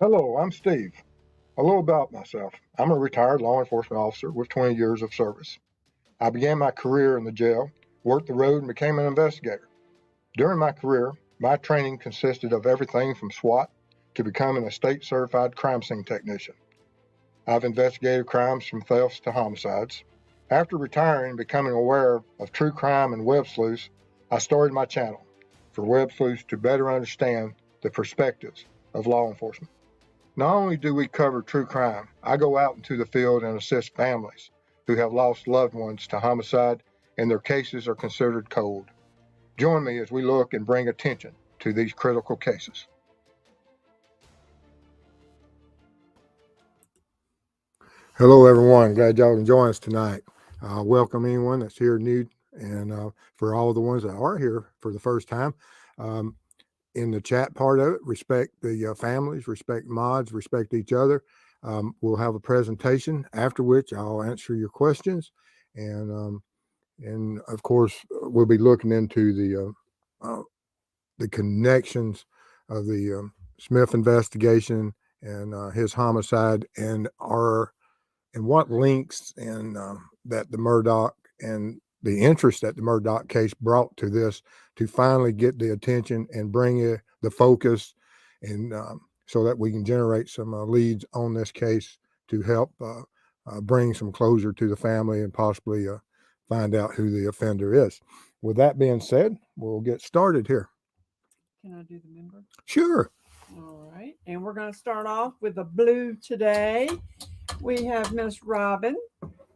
Hello, I'm Steve. A little about myself. I'm a retired law enforcement officer with 20 years of service. I began my career in the jail, worked the road, and became an investigator. During my career, my training consisted of everything from SWAT to becoming a state certified crime scene technician. I've investigated crimes from thefts to homicides. After retiring and becoming aware of true crime and web sleuths, I started my channel for web sleuths to better understand the perspectives of law enforcement. Not only do we cover true crime, I go out into the field and assist families who have lost loved ones to homicide and their cases are considered cold. Join me as we look and bring attention to these critical cases. Hello, everyone. Glad y'all can join us tonight. Welcome anyone that's here new, and for all the ones that are here for the first time. In the chat part of it, respect the families, respect mods, respect each other. We'll have a presentation after which I'll answer your questions, and of course we'll be looking into the connections of the Smith investigation and his homicide, and what links and that the Murdoch and the interest that the Murdoch case brought to this to finally get the attention and bring the focus, and so that we can generate some leads on this case to help bring some closure to the family and possibly find out who the offender is. With that being said, we'll get started here. Can I do the member? Sure. All right. And we're going to start off with the blue today. We have Miss Robin.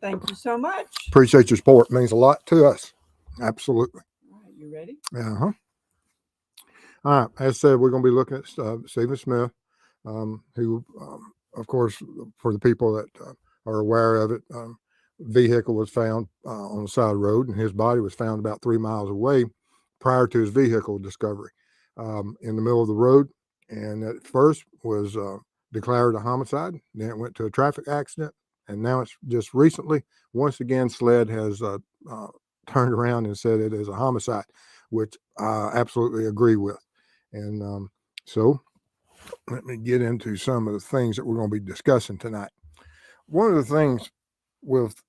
Thank you so much. Appreciate your support. It means a lot to us. Absolutely. All right. You ready? Uh-huh. All right. As I said, we're going to be looking at Stephen Smith, who, of course, for the people that are aware of it, vehicle was found on the side of the road, and his body was found about 3 miles away prior to his vehicle discovery in the middle of the road. And at first was declared a homicide. Then it went to a traffic accident. And now it's just recently, once again, SLED has turned around and said it is a homicide, which I absolutely agree with. And so let me get into some of the things that we're going to be discussing tonight. One of the things with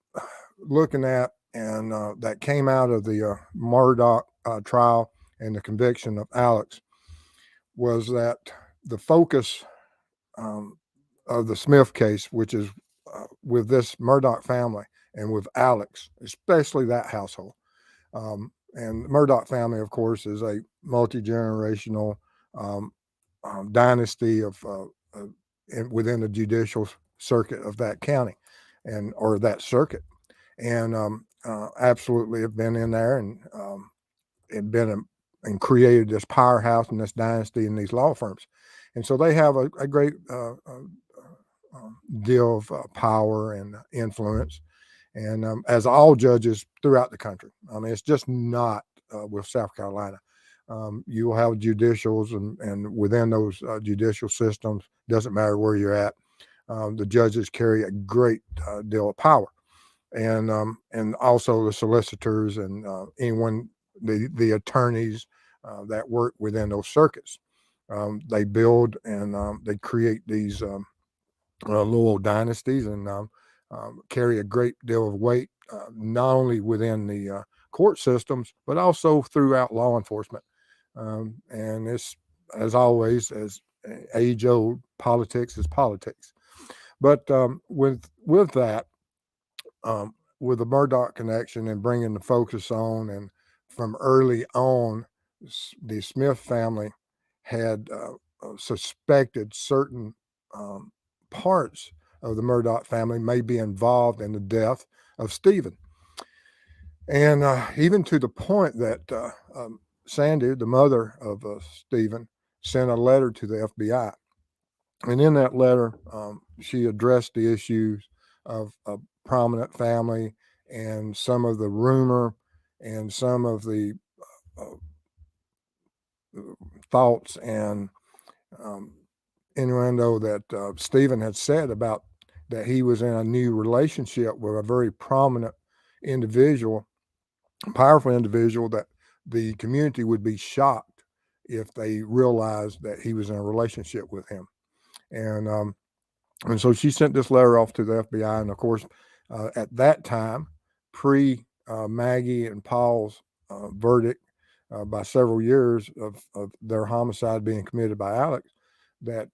looking at and that came out of the Murdoch trial and the conviction of Alex was that the focus of the Smith case, which is with this Murdoch family and with Alex, especially that household. And the Murdoch family, of course, is a multi-generational dynasty of within the judicial circuit of that county or that circuit, and absolutely have been in there and been and created this powerhouse and this dynasty and these law firms. And so they have a great deal of power and influence, and as all judges throughout the country. I mean, it's just not with South Carolina. You will have judicials, and within those judicial systems, doesn't matter where you're at, the judges carry a great deal of power, and also the solicitors and anyone, the attorneys that work within those circuits. They build and they create these little dynasties and carry a great deal of weight, not only within the court systems, but also throughout law enforcement. And it's, as always, as age old, politics is politics. But with that, with the Murdoch connection and bringing the focus on, and from early on, the Smith family had suspected certain parts of the Murdoch family may be involved in the death of Stephen. And even to the point that Sandy, the mother of Stephen, sent a letter to the FBI. And in that letter, she addressed the issues of a prominent family and some of the rumor and some of the thoughts and innuendo that Stephen had said about that he was in a new relationship with a very prominent individual, powerful individual, that the community would be shocked if they realized that he was in a relationship with him. And and so she sent this letter off to the FBI. And of course, at that time, pre Maggie and Paul's verdict, by several years of their homicide being committed by Alex, that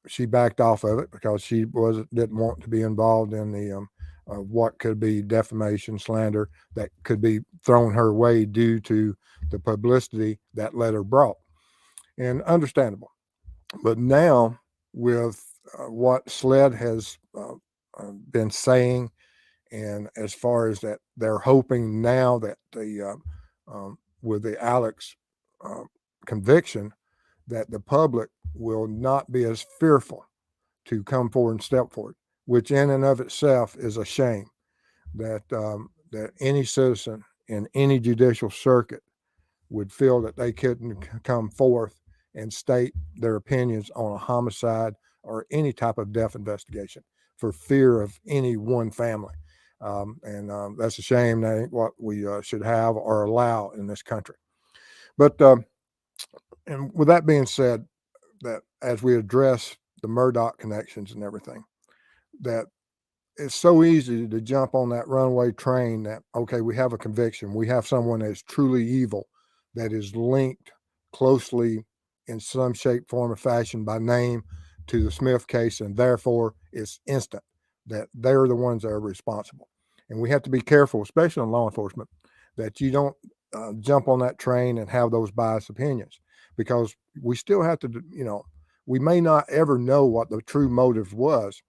she backed off of it because she didn't want to be involved in the what could be defamation, slander that could be thrown her way due to the publicity that letter brought. And understandable. But now, with what SLED has been saying, and as far as that, they're hoping now that with the Alex uh, conviction, that the public will not be as fearful to come forward and step forward, which in and of itself is a shame that that any citizen in any judicial circuit would feel that they couldn't come forth and state their opinions on a homicide or any type of death investigation for fear of any one family. And that's a shame. That ain't what we should have or allow in this country. But and with that being said, that as we address the Murdoch connections and everything, that it's so easy to jump on that runaway train that, okay, we have a conviction. We have someone that's truly evil that is linked closely in some shape, form, or fashion by name to the Smith case, and therefore it's instant that they're the ones that are responsible. And we have to be careful, especially in law enforcement, that you don't jump on that train and have those biased opinions, because we still have to, we may not ever know what the true motive was,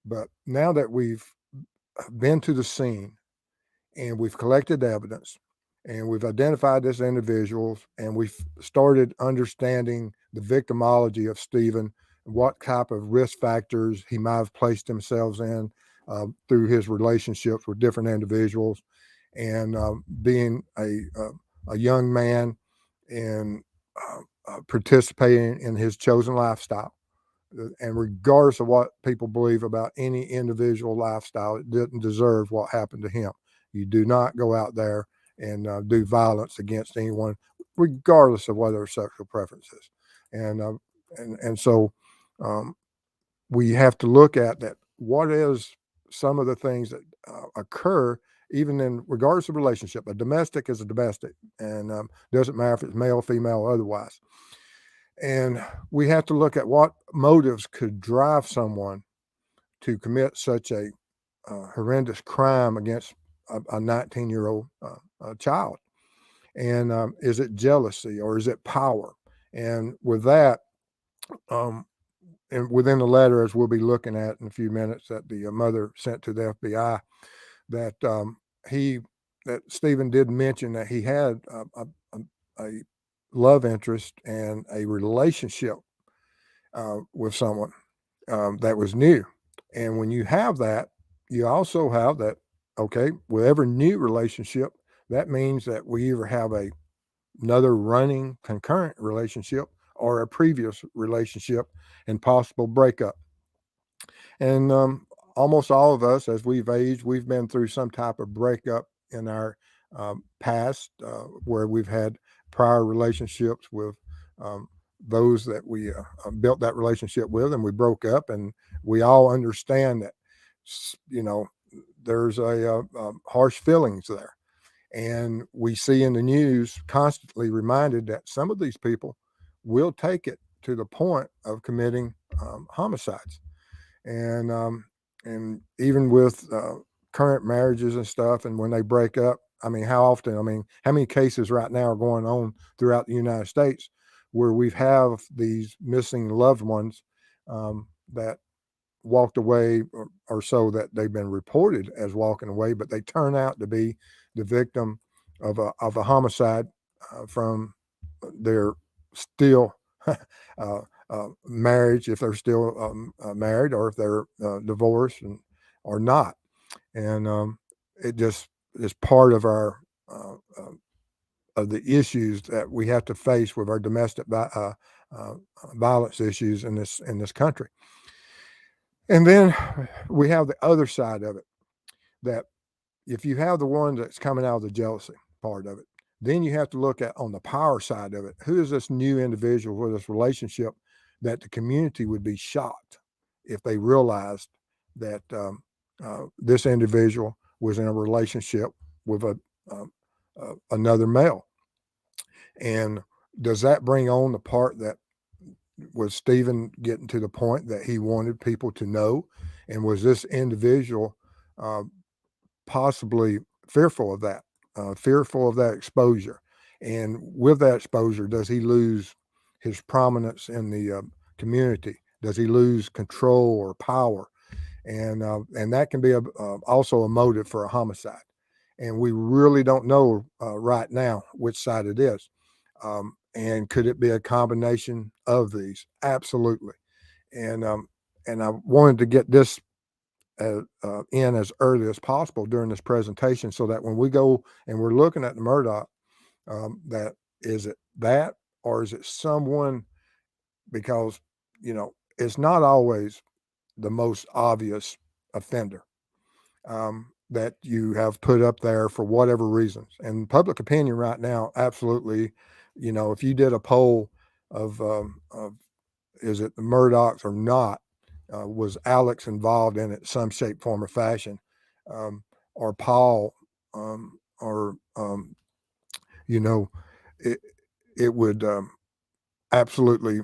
but now that we've been to the scene and we've collected evidence and we've identified this individuals and we've started understanding the victimology of Stephen, what type of risk factors he might have placed himself in through his relationships with different individuals, and being a young man and participating in his chosen lifestyle. And regardless of what people believe about any individual lifestyle, it didn't deserve what happened to him. You do not go out there and do violence against anyone, regardless of what their sexual preferences. And so we have to look at that. What is some of the things that occur, even in regardless of relationship? A domestic is a domestic, and doesn't matter if it's male, female, or otherwise. And we have to look at what motives could drive someone to commit such a horrendous crime against a 19-year-old child. And is it jealousy or is it power? And with that, and within the letter, as we'll be looking at in a few minutes, that the mother sent to the FBI, that that Stephen did mention that he had a love interest and a relationship with someone that was new. And when you have that, you also have that, okay, with every new relationship, that means that we either have another running concurrent relationship or a previous relationship and possible breakup. And almost all of us, as we've aged, we've been through some type of breakup in our past, where we've had prior relationships with those that we built that relationship with, and we broke up. And we all understand that, there's a harsh feelings there. And we see in the news constantly reminded that some of these people will take it to the point of committing homicides. And even with current marriages and stuff, and when they break up, I mean, how often? I mean, how many cases right now are going on throughout the United States where we have these missing loved ones that walked away, or so that they've been reported as walking away, but they turn out to be the victim of a homicide from their still marriage, if they're still married, or if they're divorced or not. And it just is part of our of the issues that we have to face with our domestic violence issues in this country. And then we have the other side of it, that if you have the one that's coming out of the jealousy part of it, then you have to look at on the power side of it. Who is this new individual with this relationship that the community would be shocked if they realized that this individual was in a relationship with another male. And does that bring on the part that was Stephen getting to the point that he wanted people to know? And was this individual uh, possibly fearful of that exposure? And with that exposure, does he lose his prominence in the community? Does he lose control or power? And that can be also a motive for a homicide. And we really don't know right now which side it is. And could it be a combination of these? Absolutely. And I wanted to get this in as early as possible during this presentation, so that when we go and we're looking at the Murdoch, that is it that, or is it someone? Because it's not always the most obvious offender that you have put up there for whatever reasons. And public opinion right now, absolutely, if you did a poll of is it the Murdochs or not, was Alex involved in it some shape, form, or fashion, or Paul, or it it would absolutely,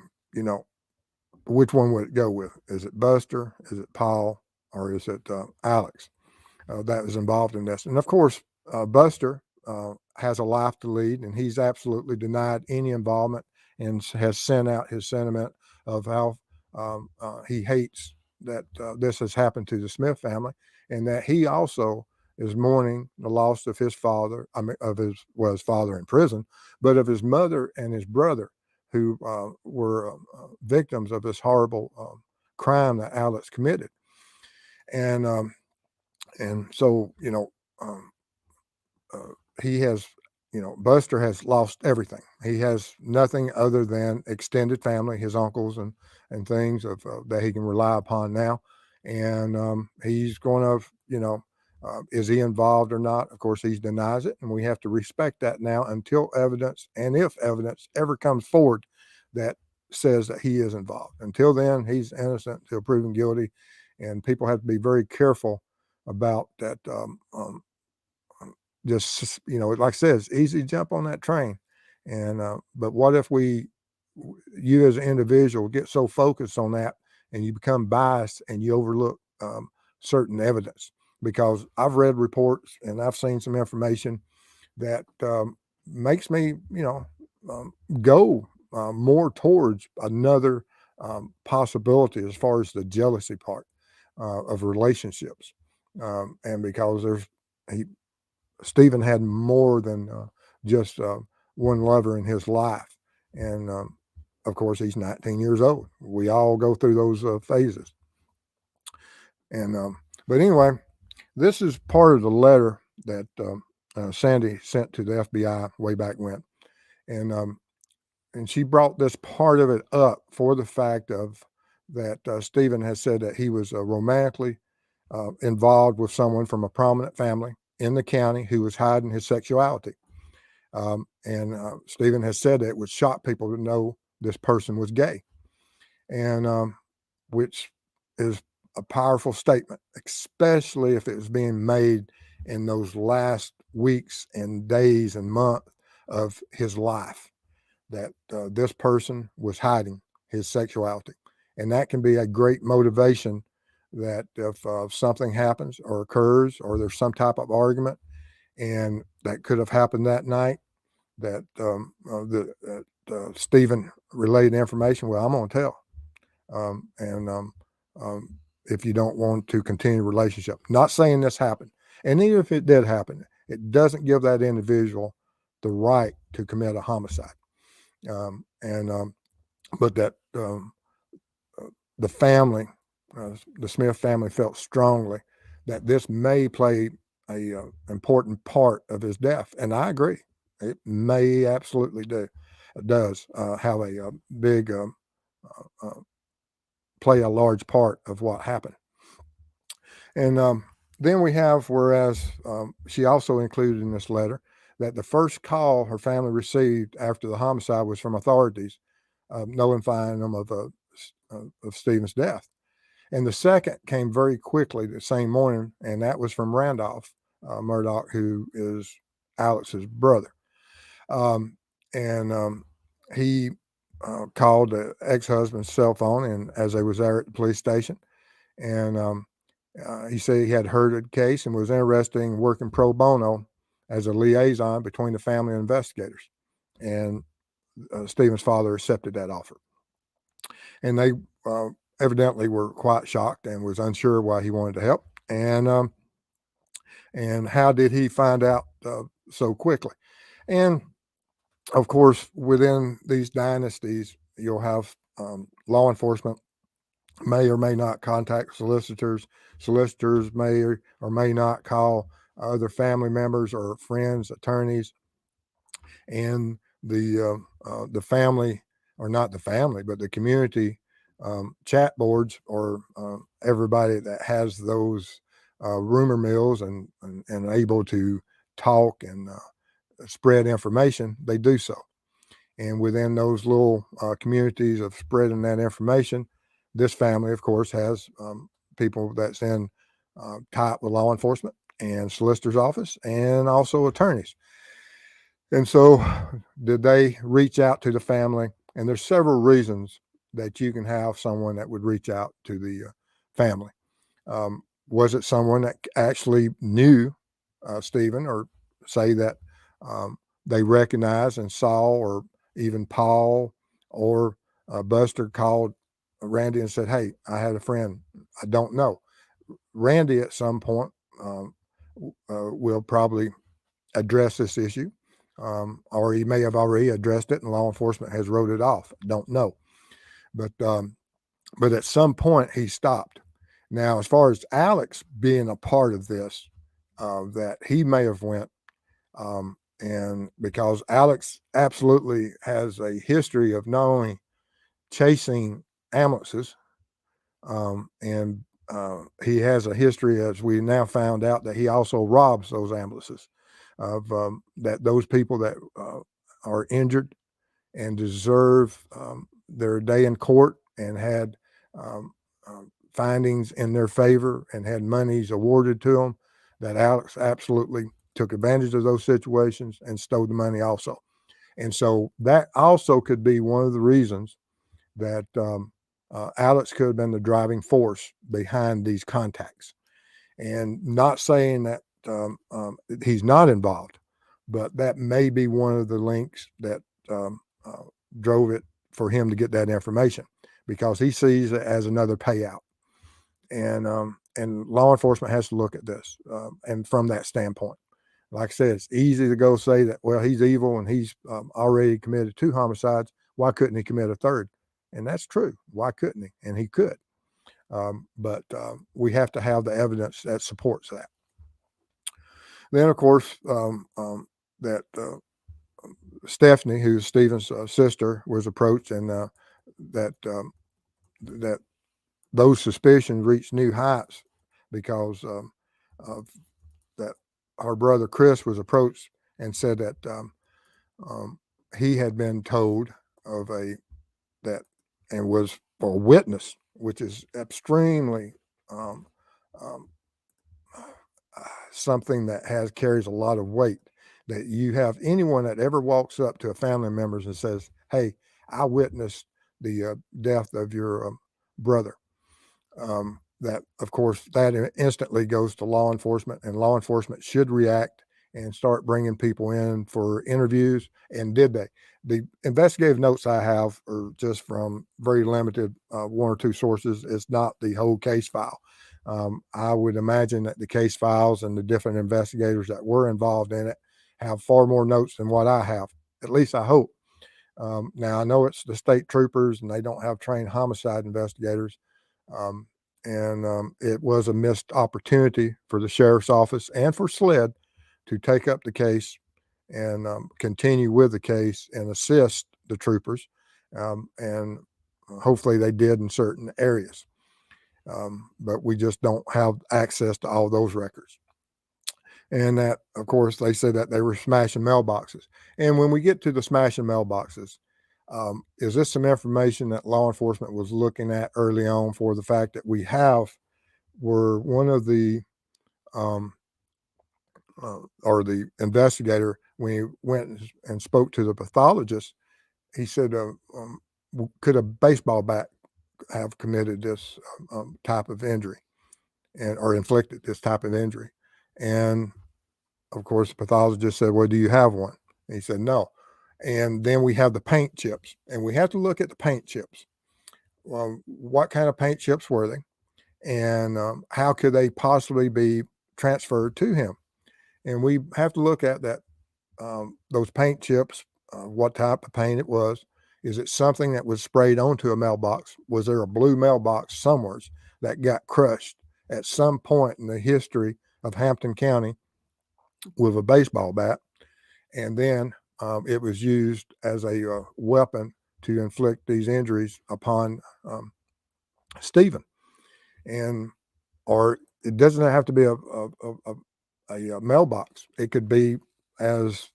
which one would it go with? Is it Buster? Is it Paul? Or is it Alex that was involved in this? And of course, Buster has a life to lead, and he's absolutely denied any involvement and has sent out his sentiment of how he hates that this has happened to the Smith family, and that he also is mourning the loss of his father, his father in prison, but of his mother and his brother, who were victims of this horrible crime that Alex committed. And so um, he has, Buster has lost everything. He has nothing other than extended family, his uncles and things that he can rely upon now. And he's going to, is he involved or not? Of course, he denies it, and we have to respect that now until evidence, and if evidence ever comes forward that says that he is involved. Until then, he's innocent until proven guilty, and people have to be very careful about that. Just like I said, it's easy to jump on that train, and but what if you as an individual get so focused on that, and you become biased and you overlook certain evidence? Because I've read reports and I've seen some information that makes me, go more towards another possibility as far as the jealousy part of relationships, and because Stephen had more than just one lover in his life, and of course he's 19 years old. We all go through those phases, and but anyway, this is part of the letter that Sandy sent to the FBI way back when, and she brought this part of it up for the fact of that Stephen has said that he was romantically involved with someone from a prominent family in the county who was hiding his sexuality. And Stephen has said that it would shock people to know this person was gay, and which is a powerful statement, especially if it was being made in those last weeks and days and months of his life, that this person was hiding his sexuality. And that can be a great motivation, that if something happens or occurs, or there's some type of argument, and that could have happened that night, that Stephen relayed information, well, I'm going to tell. And if you don't want to continue a relationship, not saying this happened. And even if it did happen, it doesn't give that individual the right to commit a homicide. But that the family, the Smith family, felt strongly that this may play a important part of his death, and I agree. It may absolutely does have a big play a large part of what happened. And then we have, whereas she also included in this letter that the first call her family received after the homicide was from authorities notifying them of of Stephen's death. And the second came very quickly the same morning, and that was from Randolph Murdoch, who is Alex's brother. And he called the ex-husband's cell phone, and as they was there at the police station, and he said he had heard of the case and was interested in working pro bono as a liaison between the family and investigators. And Stephen's father accepted that offer. And they evidently were quite shocked and was unsure why he wanted to help. And how did he find out so quickly? And of course, within these dynasties, you'll have law enforcement may or may not contact solicitors. Solicitors may or may not call other family members or friends, attorneys, and the family, or not the family, but the community chat boards, or everybody that has those rumor mills and able to talk and spread information, they do so. And within those little communities of spreading that information, this family, of course, has people that's in tight with law enforcement and solicitor's office, and also attorneys. And so did they reach out to the family? And there's several reasons that you can have someone that would reach out to the family. Was it someone that actually knew Stephen, or say that they recognized and saw, or even Paul or Buster called Randy and said, "Hey, I had a friend. I don't know." Randy at some point will probably address this issue, or he may have already addressed it and law enforcement has wrote it off. Don't know. But at some point he stopped. Now, as far as Alex being a part of this, that he may have went, and because Alex absolutely has a history of not only chasing ambulances, and he has a history, as we now found out, that he also robs those ambulances of that those people that are injured and deserve their day in court, and had findings in their favor and had monies awarded to them, that Alex absolutely took advantage of those situations and stole the money also. And so that also could be one of the reasons that Alex could have been the driving force behind these contacts. And not saying that he's not involved, but that may be one of the links that drove it for him to get that information, because he sees it as another payout. And law enforcement has to look at this, and from that standpoint. Like I said, it's easy to go say that, well, he's evil and he's already committed 2 homicides. Why couldn't he commit a third? And that's true. Why couldn't he? And he could. But we have to have the evidence that supports that. Then, of course, that Stephanie, who's Stephen's sister, was approached, and that those suspicions reached new heights, because of that her brother Chris was approached and said that he had been told of that and was a witness, which is extremely something that carries a lot of weight, that you have anyone that ever walks up to a family member and says, "Hey, I witnessed the death of your brother." That, of course, that instantly goes to law enforcement, and law enforcement should react and start bringing people in for interviews. And did they? The investigative notes I have are just from very limited 1 or 2 sources. It's not the whole case file. I would imagine that the case files and the different investigators that were involved in it have far more notes than what I have. At least I hope. Now, I know it's the state troopers and they don't have trained homicide investigators. And it was a missed opportunity for the sheriff's office and for SLED to take up the case and continue with the case and assist the troopers. And hopefully they did in certain areas. But we just don't have access to all those records. And that, of course, they said that they were smashing mailboxes. And when we get to the smashing mailboxes, Is this some information that law enforcement was looking at early on for the fact that were one of the, or the investigator, when he went and spoke to the pathologist, he said, could a baseball bat have committed this type of injury or inflicted this type of injury? And of course, the pathologist said, well, do you have one? And he said, no. And then we have the paint chips, and we have to look at the paint chips. What kind of paint chips were they? And how could they possibly be transferred to him? And we have to look at that, those paint chips, what type of paint it was. Is it something that was sprayed onto a mailbox? Was there a blue mailbox somewhere that got crushed at some point in the history of Hampton County with a baseball bat? And then it was used as a weapon to inflict these injuries upon Stephen. And or it doesn't have to be a mailbox. It could be, as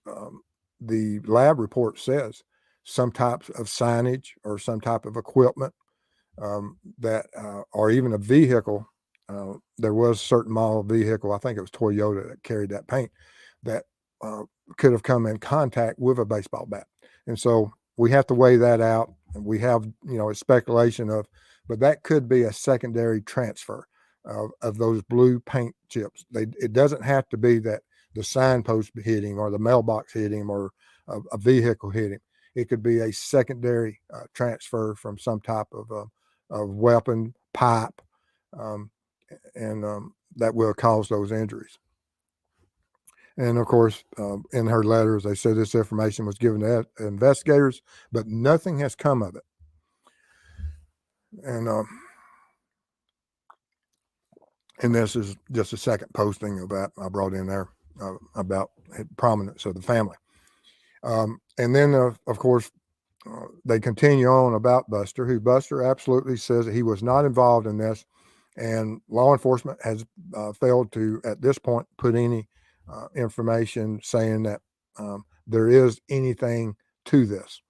the lab report says, some types of signage or some type of equipment that, or even a vehicle. There was a certain model vehicle, I think it was Toyota, that carried that paint, that could have come in contact with a baseball bat. And so we have to weigh that out. And we have, a speculation of, but that could be a secondary transfer of those blue paint chips. It doesn't have to be that the signpost hit him or the mailbox hit him or a vehicle hit him. It could be a secondary transfer from some type of weapon, pipe, and that will cause those injuries. And of course, in her letters, they said this information was given to investigators, but nothing has come of it. And this is just a second posting of that I brought in there about prominence of the family. And then, of course, they continue on about Buster, who Buster absolutely says that he was not involved in this. And law enforcement has failed to, at this point, put any information saying that there is anything to this.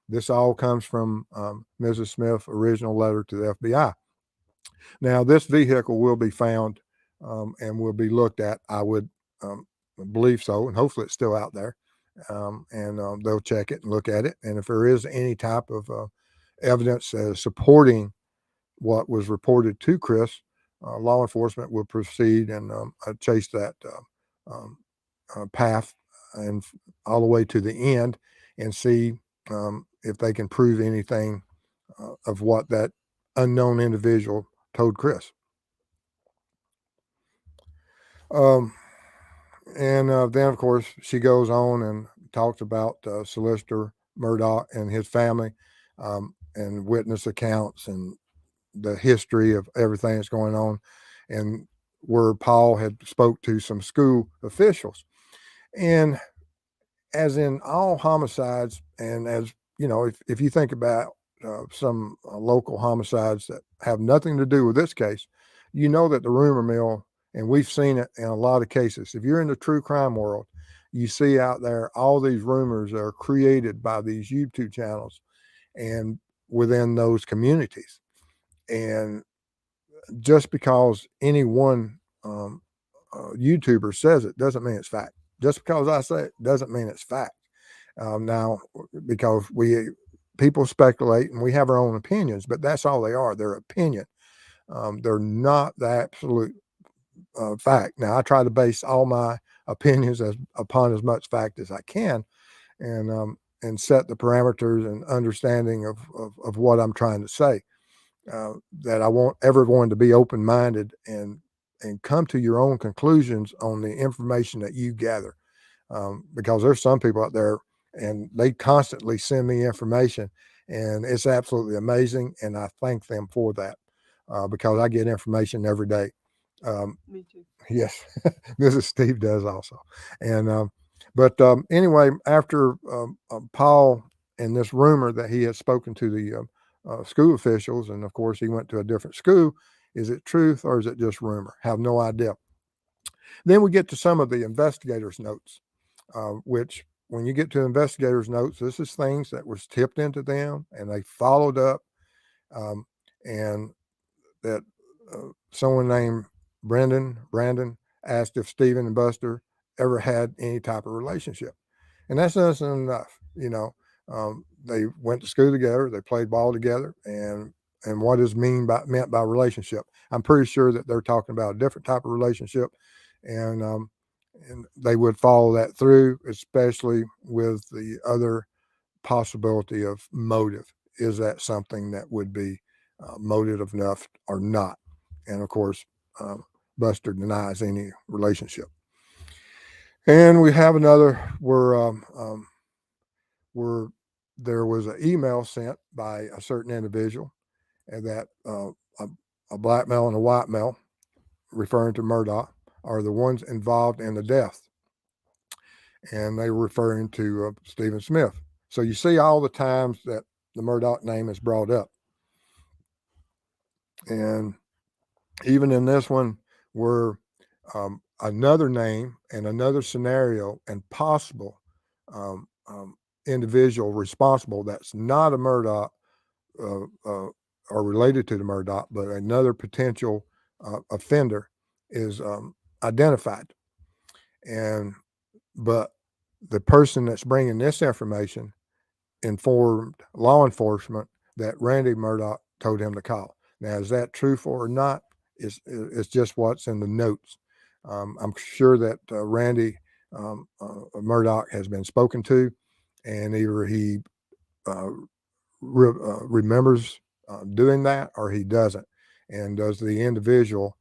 This all comes from Mrs. Smith's original letter to the FBI. Now, this vehicle will be found and will be looked at. I would believe so, and hopefully it's still out there. And they'll check it and look at it. And if there is any type of evidence supporting what was reported to Chris, law enforcement will proceed and chase that path and all the way to the end and see if they can prove anything of what that unknown individual told Chris. And then, of course, she goes on and talks about Sinister, Murdoch, and his family, and witness accounts and the history of everything that's going on, and where Paul had spoke to some school officials. And as in all homicides, and as if you think about some local homicides that have nothing to do with this case, that the rumor mill, and we've seen it in a lot of cases. If you're in the true crime world, you see out there all these rumors are created by these YouTube channels and within those communities. And just because any one YouTuber says it doesn't mean it's fact. Just because I say it doesn't mean it's fact. Now, because people speculate and we have our own opinions, but that's all they are. They're opinion. They're not the absolute fact. Now, I try to base all my opinions upon as much fact as I can, and set the parameters and understanding of what I'm trying to say. That I want everyone to be open-minded and come to your own conclusions on the information that you gather. Because there's some people out there and they constantly send me information, and it's absolutely amazing. And I thank them for that because I get information every day. Me too. Yes, Mrs. Steve does also. And but anyway, after Paul and this rumor that he had spoken to the school officials, and of course he went to a different school. Is it truth or is it just rumor? Have no idea. Then we get to some of the investigators' notes, which when you get to investigators' notes, this is things that was tipped into them, and they followed up, um, and that someone named Brandon asked if Stephen and Buster ever had any type of relationship, and that's not enough. They went to school together, they played ball together, and what is meant by relationship. I'm pretty sure that they're talking about a different type of relationship, and they would follow that through, especially with the other possibility of motive. Is that something that would be motive enough or not? And of course, um, Buster denies any relationship. And we have another where there was an email sent by a certain individual, and that a black male and a white male, referring to Murdoch, are the ones involved in the death, and they were referring to Stephen Smith. So you see all the times that the Murdoch name is brought up, and even in this one, where another name and another scenario and possible um, um, individual responsible that's not a Murdoch uh, uh, or related to the Murdoch, but another potential offender is identified. And but the person that's bringing this information informed law enforcement that Randy Murdoch told him to call. Now, is that truthful or not? It's just what's in the notes. I'm sure that Randy Murdoch has been spoken to, and either he uh, remembers doing that or he doesn't. And does the individual,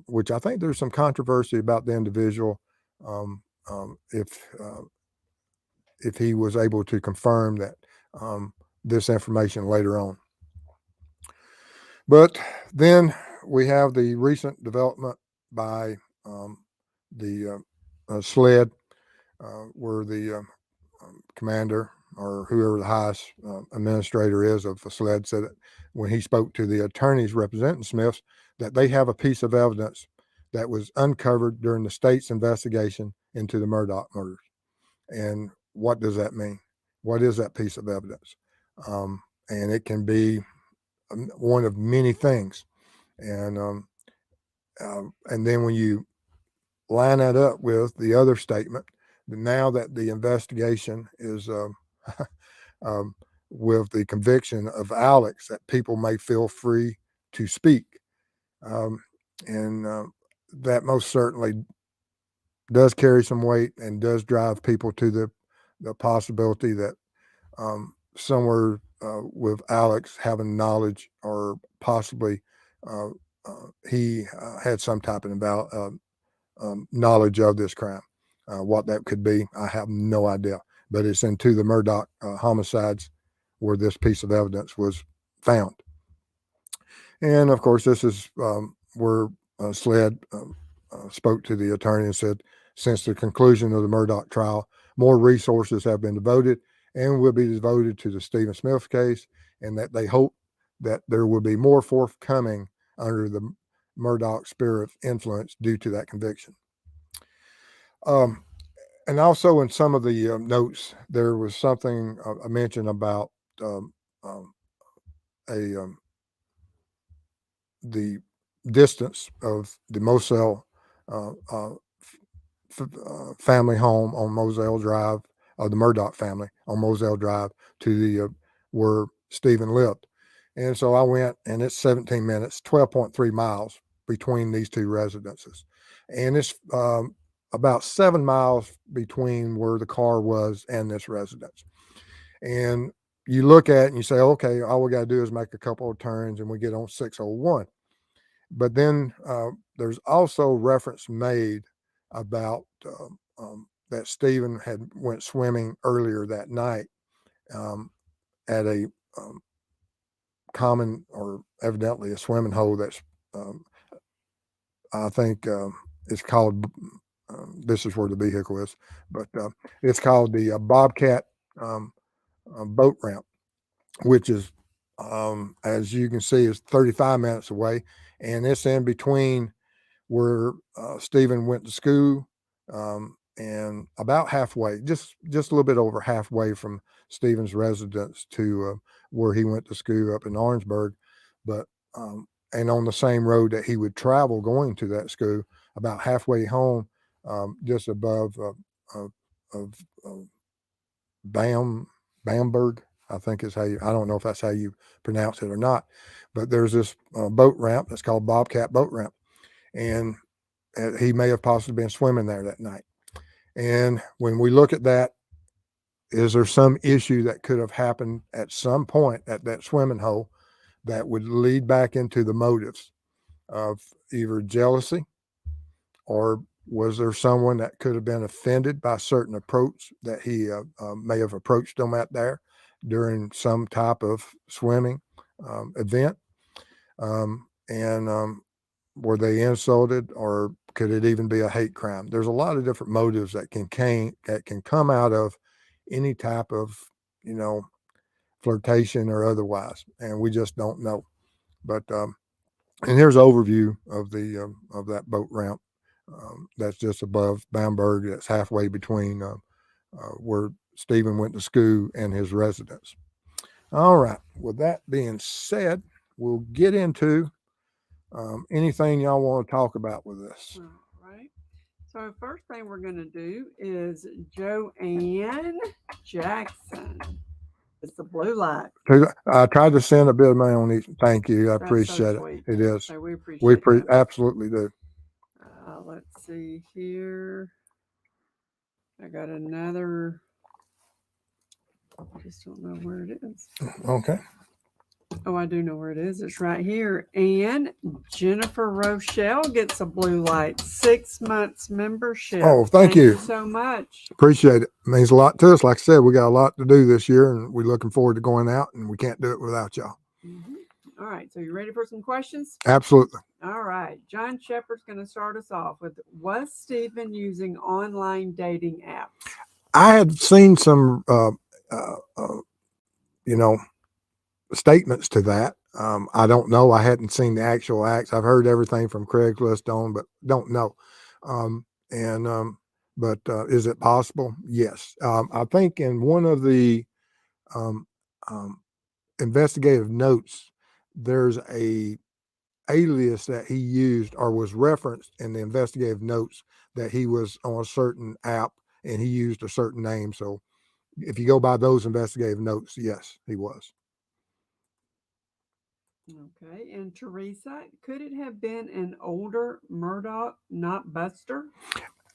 which I think there's some controversy about the individual, um, um, if uh, if he was able to confirm that um, this information later on. But then we have the recent development by the SLED, where the commander or whoever the highest administrator is of the SLED said that when he spoke to the attorneys representing Smiths, that they have a piece of evidence that was uncovered during the state's investigation into the Murdoch murders. And what does that mean? What is that piece of evidence? And it can be one of many things. And then when you line that up with the other statement, now that the investigation is um, with the conviction of Alex, that people may feel free to speak. Um, and that most certainly does carry some weight and does drive people to the possibility that somewhere with Alex having knowledge or possibly he had some type of knowledge of this crime. What that could be, I have no idea. But it's into the Murdoch homicides where this piece of evidence was found. And of course, this is where SLED spoke to the attorney and said, since the conclusion of the Murdoch trial, more resources have been devoted and will be devoted to the Stephen Smith case, and that they hope that there will be more forthcoming under the Murdoch sphere of influence due to that conviction. And also in some of the notes, there was something I mentioned about um, um, a the distance of the Moselle uh, uh, family home on Moselle Drive, the Murdoch family on Moselle Drive, to the where Stephen lived. And so I went, and it's 17 minutes, 12.3 miles between these two residences. And it's about 7 miles between where the car was and this residence. And you look at it and you say, okay, all we got to do is make a couple of turns and we get on 601. But then there's also reference made about that Stephen had went swimming earlier that night at a common or evidently a swimming hole that's I think it's called. This is where the vehicle is, but it's called the Bobcat boat ramp, which is, as you can see, is 35 minutes away, and it's in between where Stephen went to school and about halfway, just a little bit over halfway from Stephen's residence to where he went to school up in Orangeburg, but and on the same road that he would travel going to that school, about halfway home, just above of Bamberg, I think is how you. I don't know if that's how you pronounce it or not, but there's this boat ramp that's called Bobcat Boat Ramp, and he may have possibly been swimming there that night. And when we look at that, is there some issue that could have happened at some point at that swimming hole that would lead back into the motives of either jealousy, or was there someone that could have been offended by a certain approach that he may have approached them at there during some type of swimming event? And were they insulted, or could it even be a hate crime? There's a lot of different motives that can come out of any type of, flirtation or otherwise, and we just don't know. But and here's an overview of the of that boat ramp that's just above Bamberg. That's halfway between where Stephen went to school and his residence. All right. With that being said, we'll get into anything y'all want to talk about with this. All right. So first thing we're going to do is Joanne Jackson. It's the blue light. I tried to send a bit of money on these. Thank you. I That's appreciate so it. It is. So we appreciate that. Absolutely do. Let's see here. I got another. I just don't know where it is. Okay. Oh, I do know where it is. It's right here. And Jennifer Rochelle gets a blue light, 6 months membership. Oh, thank you so much. Appreciate it. It means a lot to us. Like I said, we got a lot to do this year, and we're looking forward to going out, and we can't do it without y'all. Mm-hmm. All right. So you ready for some questions? Absolutely. All right. John Shepard's going to start us off with, was Stephen using online dating apps? I had seen some, statements to that. I don't know. I hadn't seen the actual acts. I've heard everything from Craigslist on, but don't know. But is it possible? Yes. I think in one of the um, investigative notes, there's a alias that he used or was referenced in the investigative notes that he was on a certain app and he used a certain name. So if you go by those investigative notes, yes, he was. Okay. And Teresa, could it have been an older Murdoch, not Buster?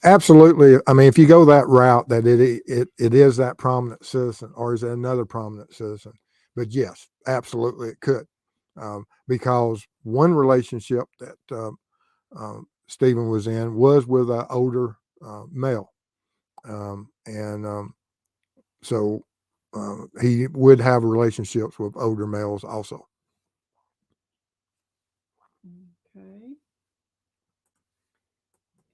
Absolutely. I mean, if you go that route, that it is that prominent citizen, or is it another prominent citizen? But yes, absolutely, it could, because one relationship that Stephen was in was with an older male, so he would have relationships with older males also. Okay.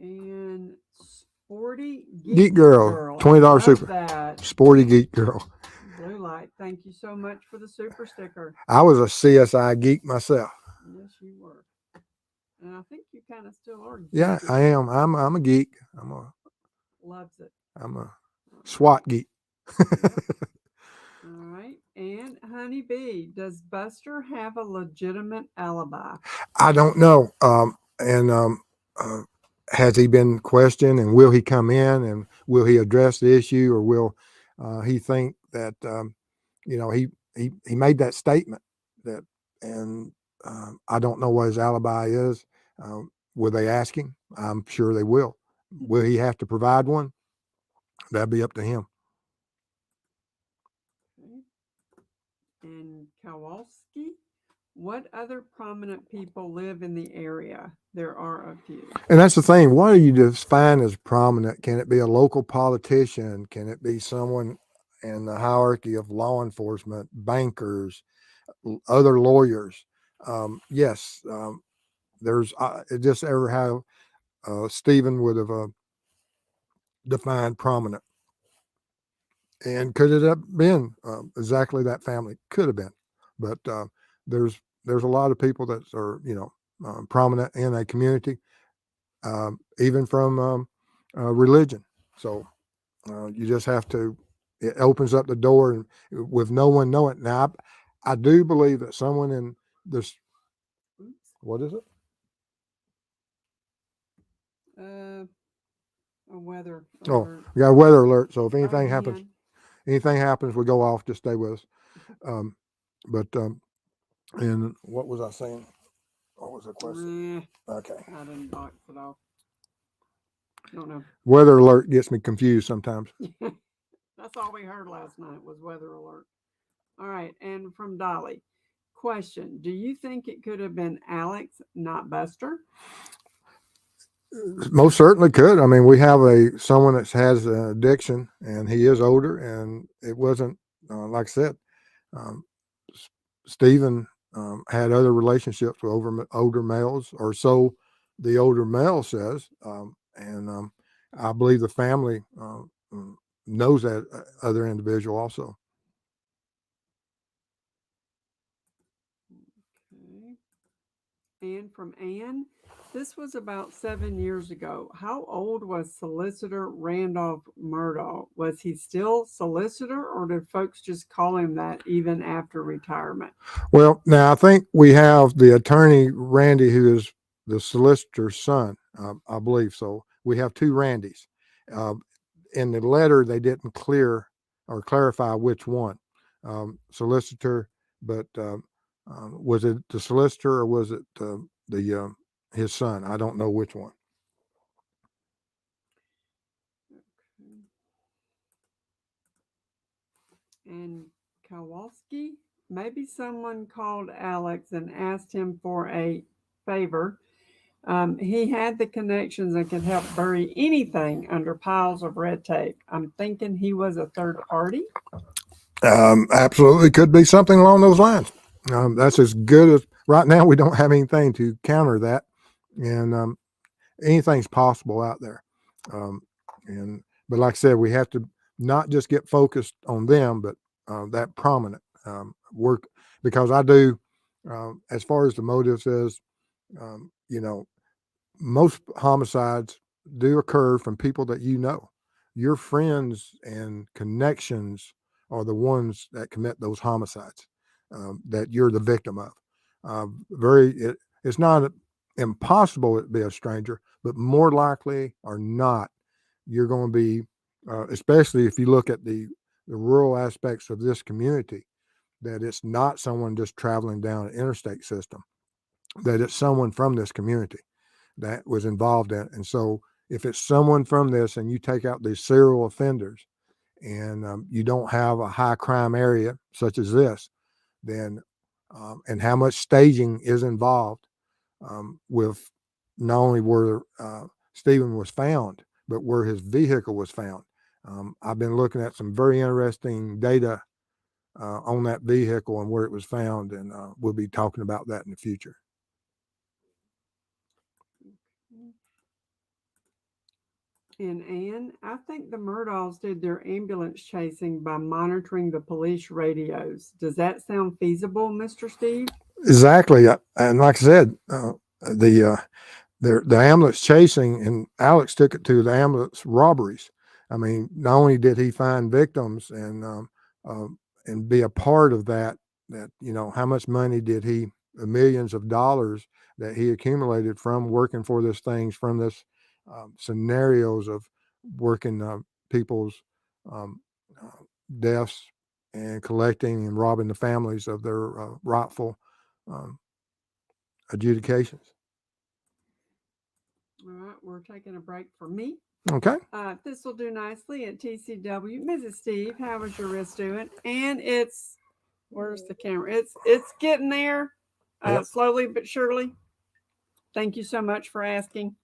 And Sporty Geek Girl, $20 super. That. Sporty Geek Girl. Blue light. Thank you so much for the super sticker. I was a CSI geek myself. Yes, you were. And I think you kind of still are. Yeah, I am. I'm a geek. Loves it. I'm a SWAT geek. Yep. All right. And Honeybee, does Buster have a legitimate alibi? I don't know. Has he been questioned, and will he come in, and will he address the issue, or will he think that he made that statement that, and I don't know what his alibi is. Will they ask him? I'm sure they will. Will he have to provide one? That'd be up to him. Okay. And Kowalski, what other prominent people live in the area? There are a few. And that's the thing. What do you define as prominent? Can it be a local politician? Can it be someone in the hierarchy of law enforcement, bankers, other lawyers? Yes. There's it just ever how Stephen would have defined prominent. And could it have been exactly that family? Could have been. But there's a lot of people that are, prominent in a community, even from religion. So you just have to. It opens up the door, and with no one knowing. Now, I do believe that someone in this. What is it? A weather Oh, alert. we got a weather alert. So if Oh, anything happens, we go off. Just stay with us. But and what was I saying? What was the question? Okay. I didn't box it off. Don't know. Weather alert gets me confused sometimes. That's all we heard last night was weather alert. All right, and from Dolly. Question: do you think it could have been Alex, not Buster? Most certainly could. I mean, we have someone that has an addiction, and he is older, and it wasn't like I said. Um, Stephen had other relationships with older males, or so the older male says, and I believe the family knows that other individual also. Okay. And from Anne, this was about 7 years ago. How old was Solicitor Randolph Murdaugh? Was he still solicitor, or did folks just call him that even after retirement? Well, now I think we have the attorney Randy, who is the solicitor's son. I believe so. We have two Randys. Uh, in the letter, they didn't clear or clarify which one solicitor, but was it the solicitor or was it the his son? I don't know which one. And Kowalski, maybe someone called Alex and asked him for a favor. He had the connections and could help bury anything under piles of red tape. I'm thinking he was a third party. Absolutely, could be something along those lines. That's as good as right now. We don't have anything to counter that, and anything's possible out there. Um, but like I said, we have to not just get focused on them, but that prominent work, because I do. As far as the motive says, you know, most homicides do occur from people that you know. Your friends and connections are the ones that commit those homicides that you're the victim of. It's not impossible to be a stranger, but more likely or not, you're going to be, especially if you look at the rural aspects of this community, that it's not someone just traveling down an interstate system, that it's someone from this community that was involved in it. And so if it's someone from this and you take out these serial offenders and you don't have a high crime area such as this, then and how much staging is involved with not only where Stephen was found, but where his vehicle was found. I've been looking at some very interesting data on that vehicle and where it was found, and we'll be talking about that in the future. And Anne, I think the Murdaughs did their ambulance chasing by monitoring the police radios. Does that sound feasible, Mr. Steve? Exactly, and like I said, the ambulance chasing, and Alex took it to the ambulance robberies. I mean, not only did he find victims and be a part of that, how much money did he, millions of dollars that he accumulated from working for this things, from this scenarios of working people's um, deaths and collecting and robbing the families of their rightful um, adjudications. All right, we're taking a break for me. Okay. This will do nicely at TCW. Mrs. Steve, how is your wrist doing? And where's the camera? It's getting there, slowly but surely. Thank you so much for asking.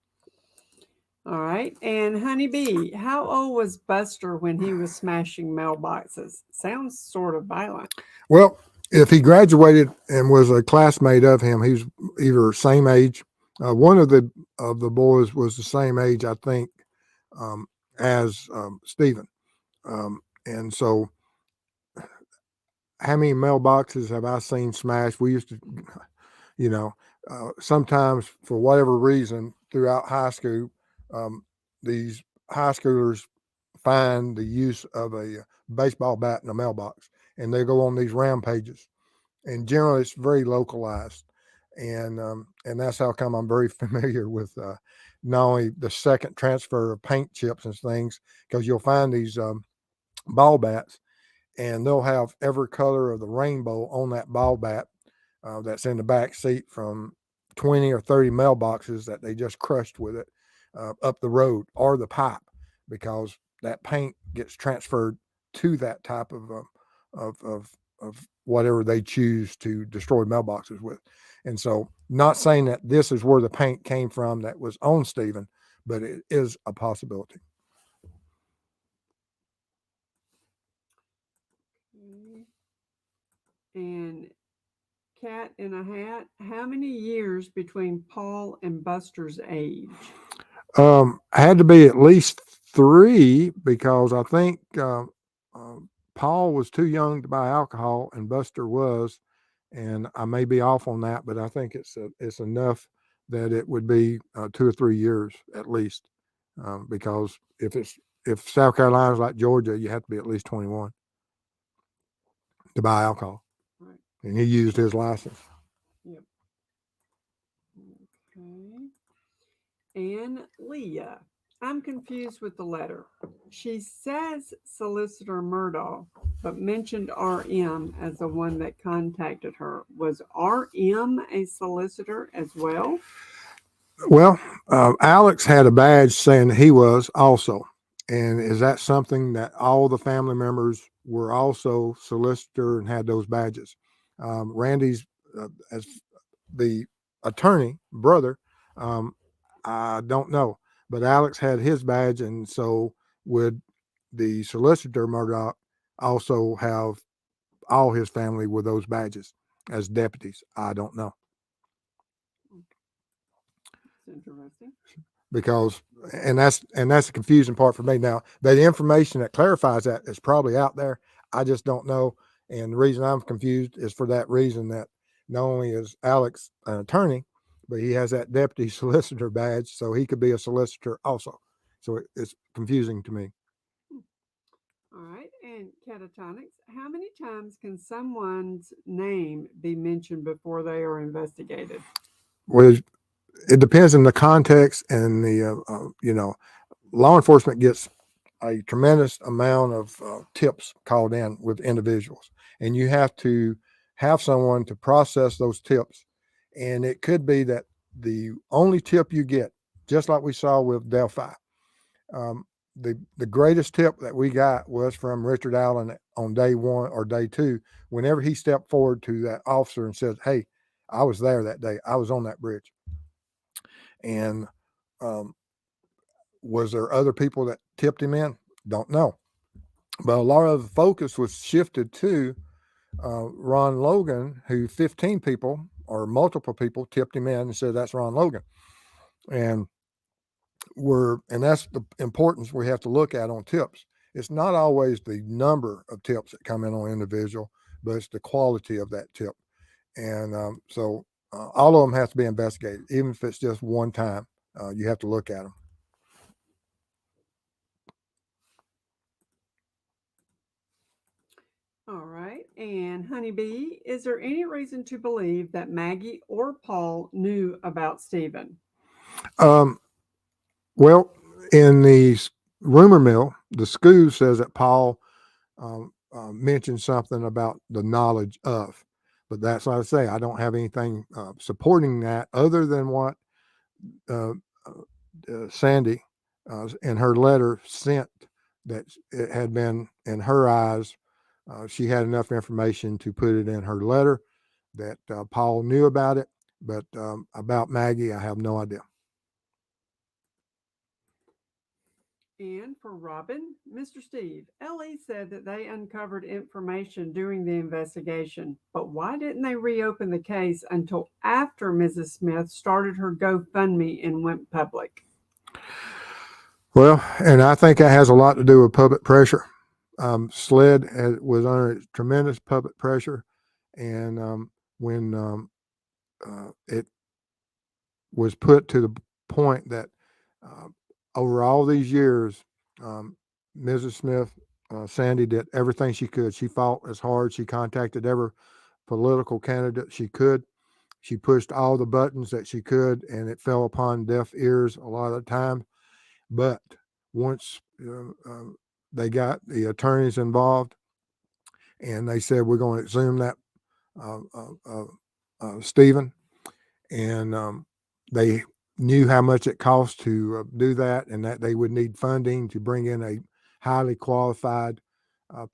All right, and Honeybee, how old was Buster when he was smashing mailboxes? Sounds sort of violent. Well, if he graduated and was a classmate of him, he's either same age. One of the boys was the same age, I think, as Stephen. And so, how many mailboxes have I seen smashed? We used to, sometimes for whatever reason throughout high school, these high schoolers find the use of a baseball bat in a mailbox, and they go on these rampages. And generally, it's very localized, and that's how come I'm very familiar with not only the second transfer of paint chips and things, because you'll find these ball bats, and they'll have every color of the rainbow on that ball bat that's in the back seat from 20 or 30 mailboxes that they just crushed with it up the road or the pipe, because that paint gets transferred to that type of whatever they choose to destroy mailboxes with. And so, not saying that this is where the paint came from that was on Stephen, but it is a possibility. And Cat in a Hat, how many years between Paul and Buster's age? Had to be at least 3, because I think Paul was too young to buy alcohol and Buster was, and I may be off on that, but I think it's enough that it would be 2 or 3 years at least, because if South Carolina's like Georgia, you have to be at least 21 to buy alcohol, Right. and he used his license. Yep. Okay. And Leah, I'm confused with the letter. She says Solicitor Murdaugh, but mentioned RM as the one that contacted her. Was RM a solicitor as well? Well, Alex had a badge saying he was also. And is that something that all the family members were also solicitor and had those badges? Randy's, as the attorney brother, I don't know, but Alex had his badge, and so would the solicitor Murdoch also have all his family with those badges as deputies? I don't know. It's interesting. Because that's the confusing part for me. Now, the information that clarifies that is probably out there. I just don't know. And the reason I'm confused is for that reason, that not only is Alex an attorney, but he has that deputy solicitor badge, so he could be a solicitor also. So it's confusing to me. All right. And catatonics, how many times can someone's name be mentioned before they are investigated? Well, it depends on the context and the law enforcement gets a tremendous amount of tips called in with individuals, and you have to have someone to process those tips. And it could be that the only tip you get, just like we saw with Delphi, the greatest tip that we got was from Richard Allen on day 1 or day 2, whenever he stepped forward to that officer and said, "Hey, I was there that day. I was on that bridge." And was there other people that tipped him in? Don't know. But a lot of the focus was shifted to Ron Logan, who 15 people or multiple people tipped him in and said, "That's Ron Logan." And that's the importance we have to look at on tips. It's not always the number of tips that come in on an individual, but it's the quality of that tip. And so all of them have to be investigated, even if it's just one time. You have to look at them. All right. And Honeybee, is there any reason to believe that Maggie or Paul knew about Stephen? Well, in the rumor mill, the school says that Paul mentioned something about the knowledge of, but that's like I say, I don't have anything supporting that other than what uh, Sandy in her letter sent, that it had been in her eyes. She had enough information to put it in her letter that Paul knew about it, but about Maggie, I have no idea. And for Robin, Mr. Steve, Ellie said that they uncovered information during the investigation, but why didn't they reopen the case until after Mrs. Smith started her GoFundMe and went public? Well, and I think that has a lot to do with public pressure. SLED was under tremendous public pressure, and when it was put to the point that over all these years, Mrs. Smith, Sandy, did everything she could. She fought as hard. She contacted every political candidate she could. She pushed all the buttons that she could, and it fell upon deaf ears a lot of the time. But once they got the attorneys involved, and they said, we're going to exhume that uh, uh, Stephen, and they knew how much it cost to do that, and that they would need funding to bring in a highly qualified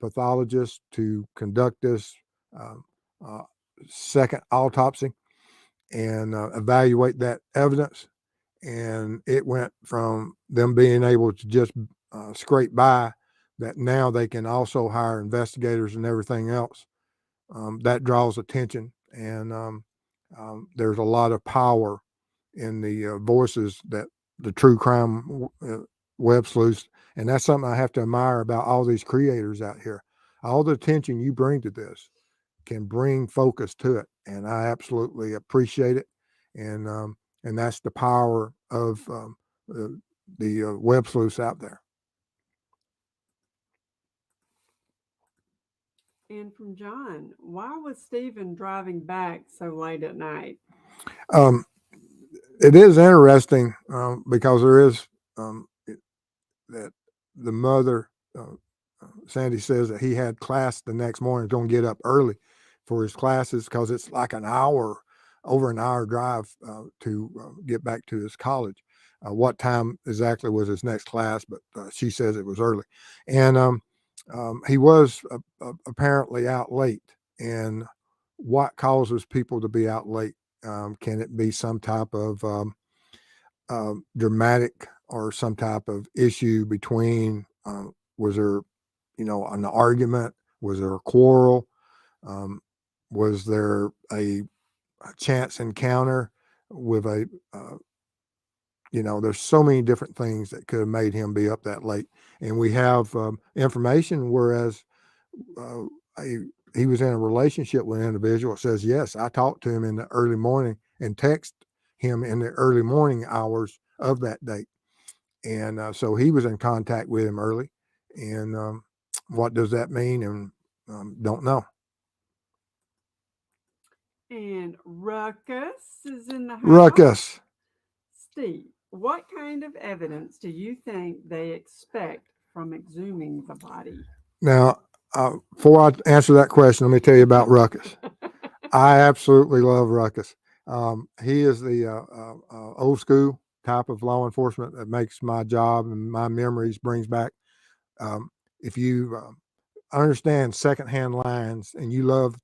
pathologist to conduct this uh, uh, second autopsy and evaluate that evidence. And it went from them being able to just scrape by, that now they can also hire investigators and everything else. That draws attention, and there's a lot of power in the voices that the true crime web sleuths, and that's something I have to admire about all these creators out here. All the attention you bring to this can bring focus to it, and I absolutely appreciate it. And that's the power of the web sleuths out there. And from John, why was Stephen driving back so late at night? It is interesting because there is that the mother, Sandy, says that he had class the next morning, going to get up early for his classes because it's like over an hour drive to get back to his college. What time exactly was his next class, but she says it was early. And he was apparently out late. And what causes people to be out late? Can it be some type of dramatic or some type of issue between, was there, an argument? Was there a quarrel? Was there a chance encounter with there's so many different things that could have made him be up that late. And we have information, whereas he was in a relationship with an individual that says, yes, I talked to him in the early morning and text him in the early morning hours of that date. And so he was in contact with him early. And what does that mean? And don't know. And Ruckus is in the house. Ruckus. Steve, what kind of evidence do you think they expect from exhuming the body? Now, before I answer that question, let me tell you about Ruckus. I absolutely love Ruckus. He is the old school type of law enforcement that makes my job and my memories brings back. If you understand Secondhand Lines and you love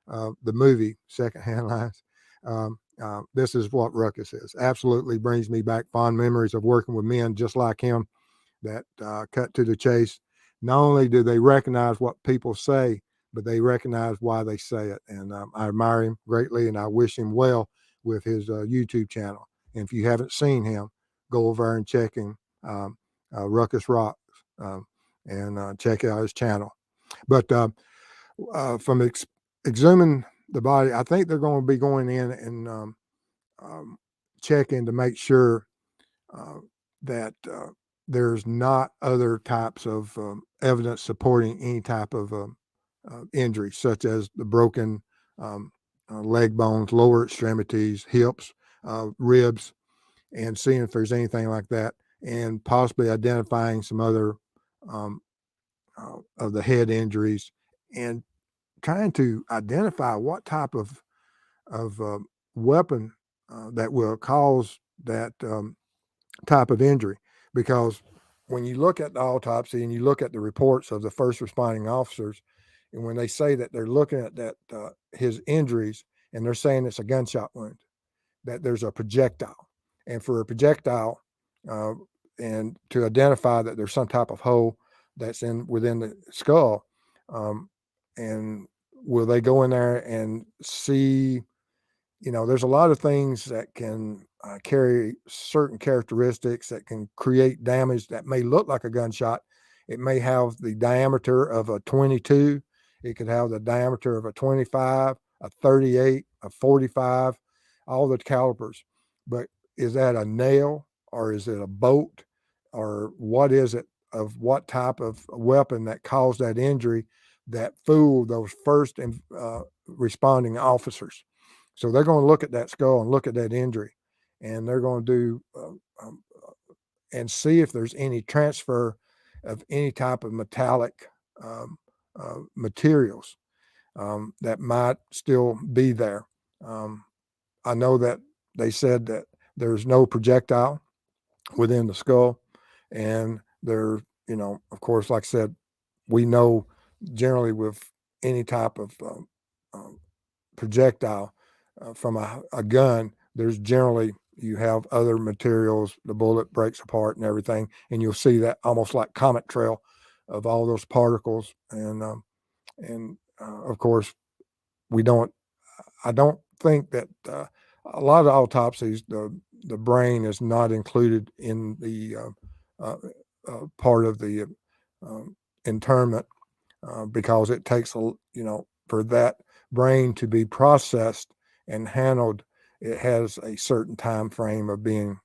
the movie Secondhand Lines, this is what Ruckus is. Absolutely brings me back fond memories of working with men just like him that cut to the chase. Not only do they recognize what people say, but they recognize why they say it. And I admire him greatly, and I wish him well with his YouTube channel. And if you haven't seen him, go over and check him, Ruckus Rocks, and check out his channel. But from exhuming the body, I think they're going to be going in and checking to make sure that there's not other types of evidence supporting any type of injury, such as the broken leg bones, lower extremities, hips, ribs, and seeing if there's anything like that, and possibly identifying some other of the head injuries, and trying to identify what type of weapon that will cause that type of injury. Because when you look at the autopsy and you look at the reports of the first responding officers, and when they say that they're looking at that his injuries, and they're saying it's a gunshot wound, that there's a projectile, and for a projectile, and to identify that there's some type of hole that's within the skull, and will they go in there and see? There's a lot of things that can carry certain characteristics that can create damage that may look like a gunshot. It may have the diameter of a 22. It could have the diameter of a 25, a 38, a 45, all the calibers. But is that a nail, or is it a bolt, or what is it of what type of weapon that caused that injury that fooled those first responding officers. So they're going to look at that skull and look at that injury, and they're going to do and see if there's any transfer of any type of metallic materials that might still be there. I know that they said that there's no projectile within the skull, and there, of course, like I said, we know generally with any type of projectile from a gun, there's generally, you have other materials, the bullet breaks apart and everything, and you'll see that almost like comet trail of all those particles. And of course, I don't think that a lot of autopsies, the brain is not included in the part of the internment because it takes for that brain to be processed and handled, it has a certain time frame of being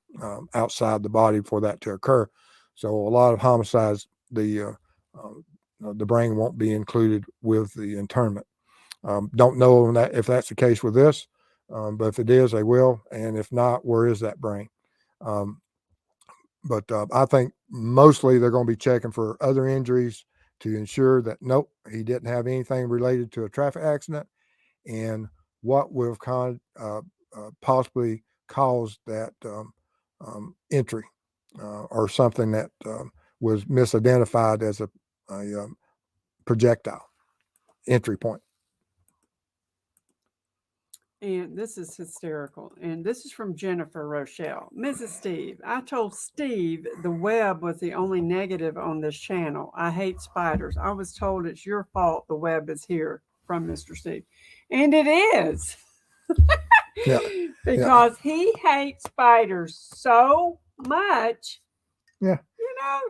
outside the body for that to occur. So a lot of homicides, the brain won't be included with the internment. Don't know if that's the case with this, but if it is, they will. And if not, where is that brain? But I think mostly they're going to be checking for other injuries to ensure that, nope, he didn't have anything related to a traffic accident, and what would have possibly caused that entry or something that was misidentified as a projectile entry point. And this is hysterical. And this is from Jennifer Rochelle. Mrs. Steve, I told Steve the web was the only negative on this channel. I hate spiders. I was told it's your fault the web is here, from Mr. Steve. And it is. Yeah. Because he hates spiders so much. Yeah.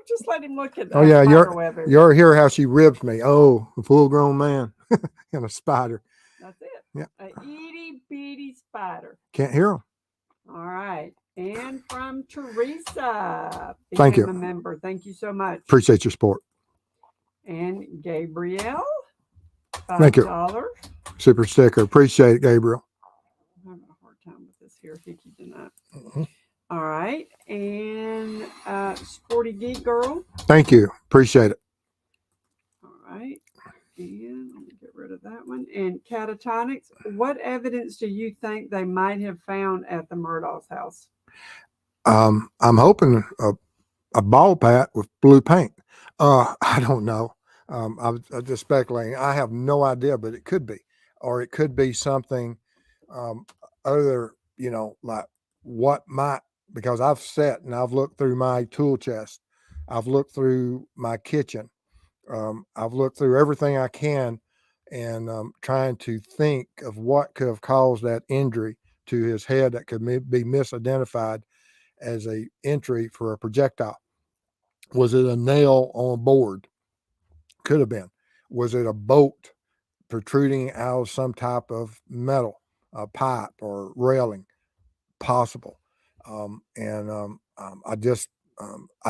Just let him look at that. Oh, yeah. Web You're hear how she ribs me. Oh, a full grown man and a spider. That's it. Yeah. A itty bitty spider. Can't hear them. All right. And from Teresa. Thank you. A member. Thank you so much. Appreciate your support. And Gabrielle. $5. Thank you. Super sticker. Appreciate it, Gabriel. I'm having a hard time with this here, Hickey, tonight. Mm-hmm. All right. And Sporty Geek Girl. Thank you. Appreciate it. All right. And let me get rid of that one. And catatonics. What evidence do you think they might have found at the Murdaugh's house? I'm hoping a ball pat with blue paint. I don't know. I'm just speculating. I have no idea, but it could be, or it could be something other. Like what might, because I've sat and I've looked through my tool chest. I've looked through my kitchen. I've looked through everything I can and trying to think of what could have caused that injury to his head that could be misidentified as a entry for a projectile. Was it a nail on a board? Could have been. Was it a bolt protruding out of some type of metal, a pipe or railing? Possible. I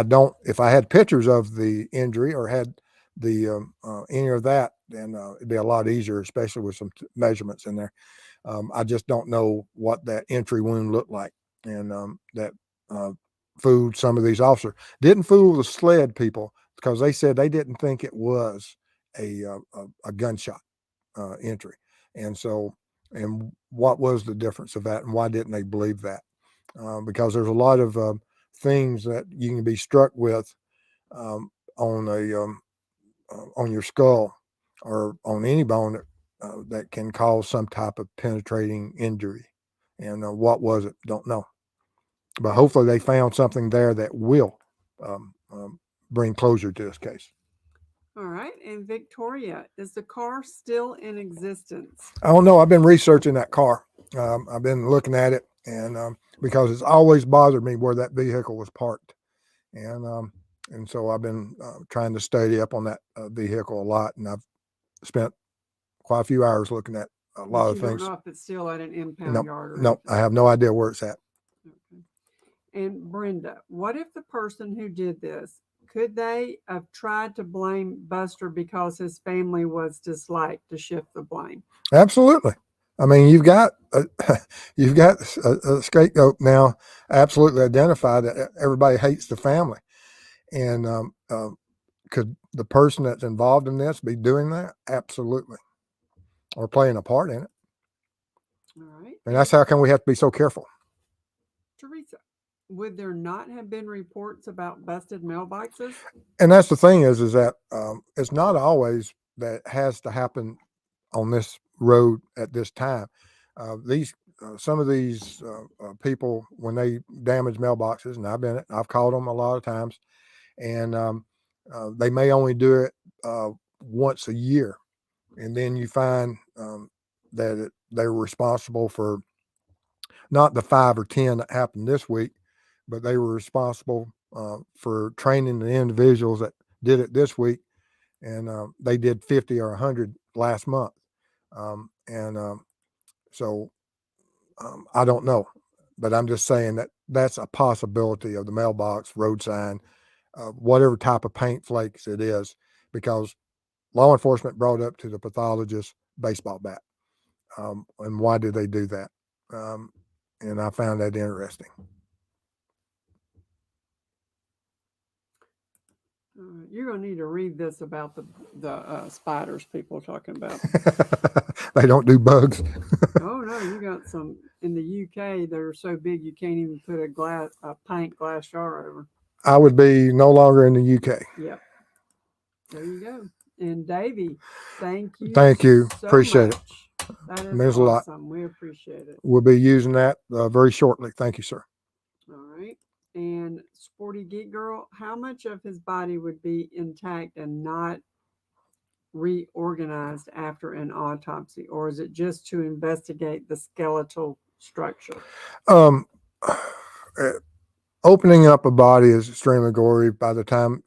don't, if I had pictures of the injury or had the any of that, then it'd be a lot easier, especially with some measurements in there. I just don't know what that entry wound looked like, and that fooled some of these officers. Didn't fool the sled people because they said they didn't think it was a gunshot entry, and so, and what was the difference of that, and why didn't they believe that? Because there's a lot of things that you can be struck with on your skull or on any bone that can cause some type of penetrating injury. And what was it? Don't know. But hopefully they found something there that will bring closure to this case. All right. And Victoria, is the car still in existence? I don't know. I've been researching that car. I've been looking at it, and because it's always bothered me where that vehicle was parked. And so I've been trying to study up on that vehicle a lot, and I've spent quite a few hours looking at a lot of things. Don't know if it's still at an impound yard. No, I have no idea where it's at. Okay. And Brenda, what if the person who did this could they have tried to blame Buster because his family was disliked to shift the blame? Absolutely. I mean, you've got you've got a scapegoat now, absolutely identified that everybody hates the family, and could the person that's involved in this be doing that? Absolutely, or playing a part in it. All right. And that's how come we have to be so careful. Teresa, would there not have been reports about busted mailboxes? And that's the thing is that it's not always that it has to happen on this road at this time. These some of these people, when they damage mailboxes, and I've called them a lot of times, and they may only do it once a year, and then you find that they're responsible for not the 5 or 10 that happened this week, but they were responsible for training the individuals that did it this week, and they did 50 or 100 last month. So I don't know, but I'm just saying that that's a possibility of the mailbox, road sign, whatever type of paint flakes it is, because law enforcement brought up to the pathologist baseball bat. And why did they do that? And I found that interesting. You're going to need to read this about the spiders people are talking about. They don't do bugs. Oh no, you got some in the UK. They're so big you can't even put a pint glass jar over. I would be no longer in the UK. Yep. There you go. And Davey, thank you. Thank you. So Appreciate much. it. That is Means awesome. a lot. We appreciate it. We'll be using that very shortly. Thank you, sir. All right. And Sporty Geek Girl, how much of his body would be intact and not reorganized after an autopsy, or is it just to investigate the skeletal structure? Opening up a body is extremely gory. By the time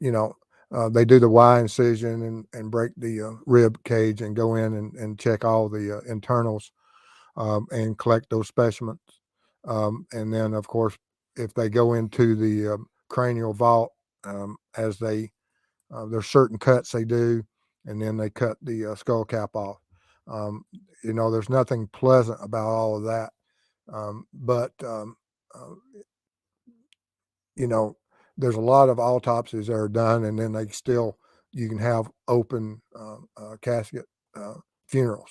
they do the Y incision and break the rib cage and go in and check all the internals and collect those specimens, and then of course if they go into the cranial vault, as there's certain cuts they do, and then they cut the skull cap off. There's nothing pleasant about all of that, but there's a lot of autopsies that are done, and then you can have open casket funerals,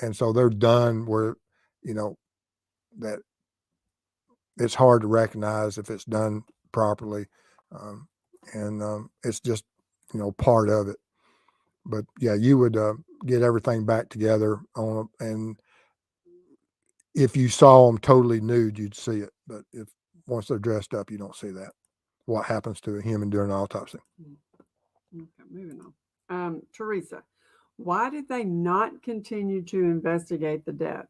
and so they're done where that it's hard to recognize if it's done properly, and it's just part of it. But yeah, you would get everything back together and if you saw them totally nude, you'd see it. But if once they're dressed up, you don't see that. What happens to a human during an autopsy? Okay, moving on. Teresa, why did they not continue to investigate the death?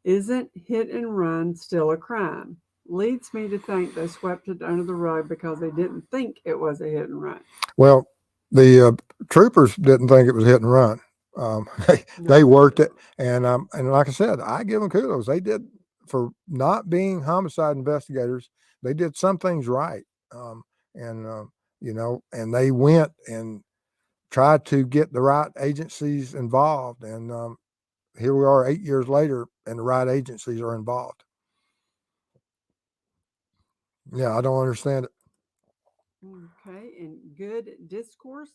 Isn't hit and run still a crime? Leads me to think they swept it under the rug because they didn't think it was a hit and run. Well, the troopers didn't think it was hit and run. They worked it, and like I said, I give them kudos. They did, for not being homicide investigators, they did some things right, and they went and tried to get the right agencies involved, and here we are 8 years later, and the right agencies are involved. Yeah, I don't understand it. Okay, and good discourse.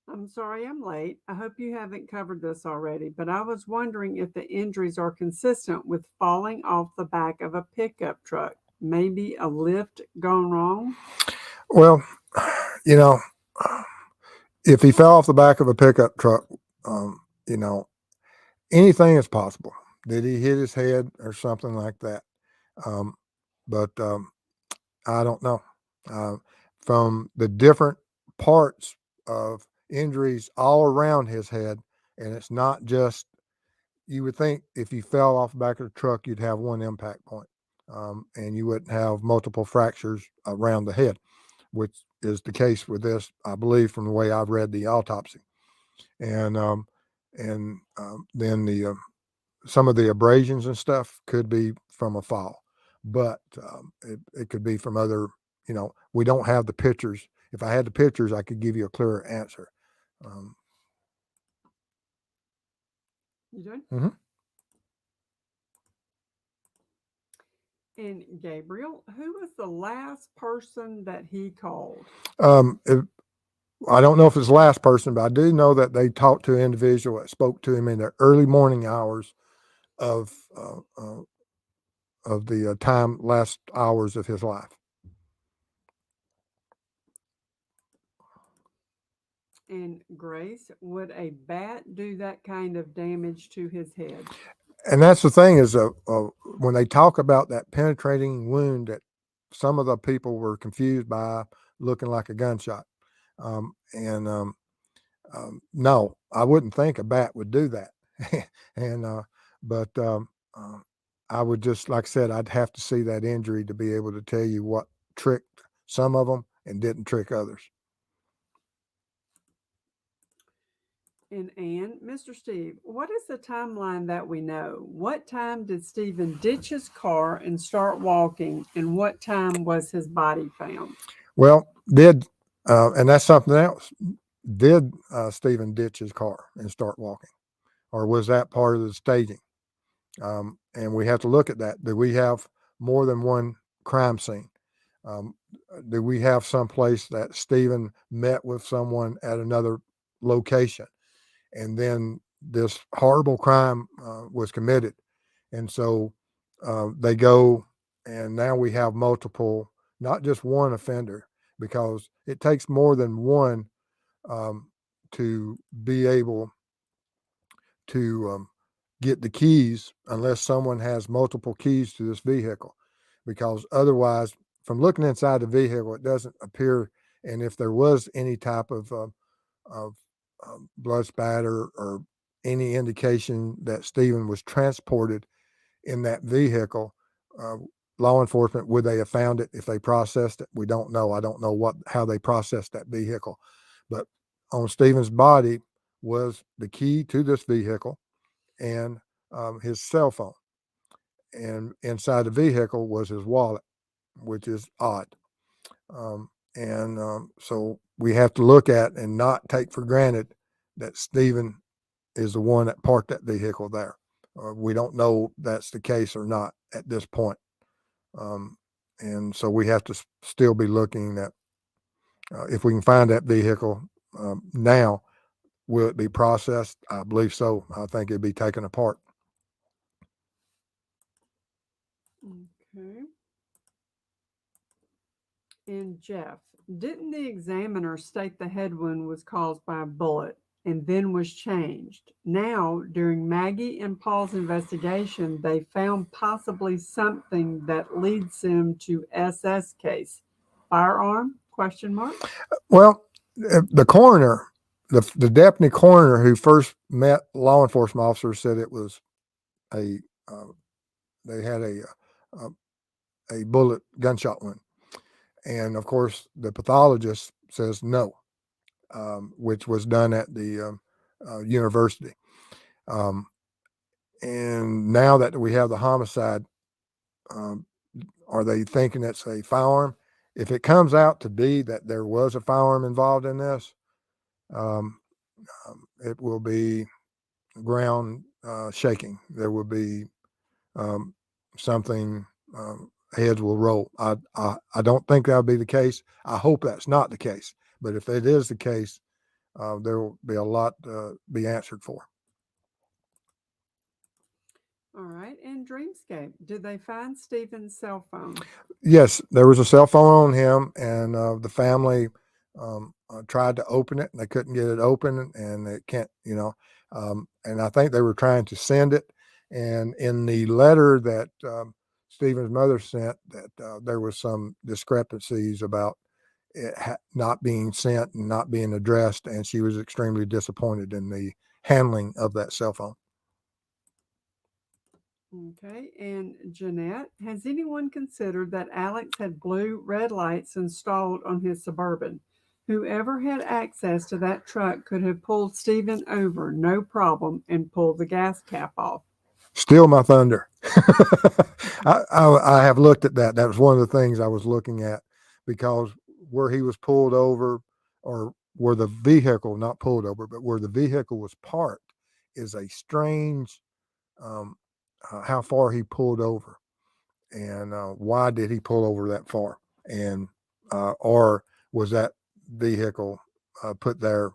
I'm sorry I'm late. I hope you haven't covered this already, but I was wondering if the injuries are consistent with falling off the back of a pickup truck. Maybe a lift gone wrong? Well, if he fell off the back of a pickup truck, anything is possible. Did he hit his head or something like that? But I don't know. From the different parts of injuries all around his head, and it's not just, you would think if you fell off the back of the truck, you'd have one impact point, and you wouldn't have multiple fractures around the head, which is the case with this, I believe, from the way I've read the autopsy. And then some of the abrasions and stuff could be from a fall, but it could be from other, we don't have the pictures. if I had the pictures, I could give you a clearer answer. You done? Mm-hmm. And Gabriel, who was the last person that he called? I don't know if it's the last person, but I do know that they talked to an individual that spoke to him in the early morning hours of the last hours of his life. And Grace, would a bat do that kind of damage to his head? And that's the thing is, when they talk about that penetrating wound that some of the people were confused by looking like a gunshot. No, I wouldn't think a bat would do that. But I would just, like I said, I'd have to see that injury to be able to tell you what tricked some of them and didn't trick others. And Mr. Steve, what is the timeline that we know? What time did Stephen ditch his car and start walking, and what time was his body found? Well, and that's something else. Did Stephen ditch his car and start walking, or was that part of the staging? And we have to look at that. Do we have more than one crime scene? Do we have some place that Stephen met with someone at another location, and then this horrible crime was committed, and so they go, and now we have multiple, not just one offender, because it takes more than one to be able to get the keys, unless someone has multiple keys to this vehicle, because otherwise, from looking inside the vehicle, it doesn't appear. And if there was any type of blood spatter or any indication that Stephen was transported in that vehicle, law enforcement, would they have found it if they processed it? We don't know. I don't know how they processed that vehicle, but on Stephen's body was the key to this vehicle and his cell phone, and inside the vehicle was his wallet, which is odd. So we have to look at and not take for granted that Stephen is the one that parked that vehicle there. We don't know that's the case or not at this point. And so we have to still be looking at if we can find that vehicle now. Will it be processed? I believe so. I think it'd be taken apart. Okay. And Jeff, didn't the examiner state the head wound was caused by a bullet and then was changed? Now, during Maggie and Paul's investigation, they found possibly something that leads them to SS case. Firearm? Question mark. Well, the coroner, the deputy coroner who first met law enforcement officers, said it was they had a bullet gunshot wound. And of course, the pathologist says no, which was done at the university. And now that we have the homicide, are they thinking it's a firearm? If it comes out to be that there was a firearm involved in this, it will be ground shaking. There will be something. Heads will roll. I don't think that'll be the case. I hope that's not the case. But if it is the case, there will be a lot to be answered for. All right. And Dreamscape, did they find Stephen's cell phone? Yes, there was a cell phone on him, and the family tried to open it, and they couldn't get it open, and it can't, and I think they were trying to send it. And in the letter that Stephen's mother sent, that there was some discrepancies about it not being sent and not being addressed, and she was extremely disappointed in the handling of that cell phone. Okay, and Jeanette, has anyone considered that Alex had blue red lights installed on his Suburban? Whoever had access to that truck could have pulled Stephen over, no problem, and pulled the gas cap off. Steal my thunder. I have looked at that. That was one of the things I was looking at, because where he was pulled over, or where the vehicle, not pulled over, but where the vehicle was parked, is a strange, how far he pulled over, and why did he pull over that far, and or was that vehicle put there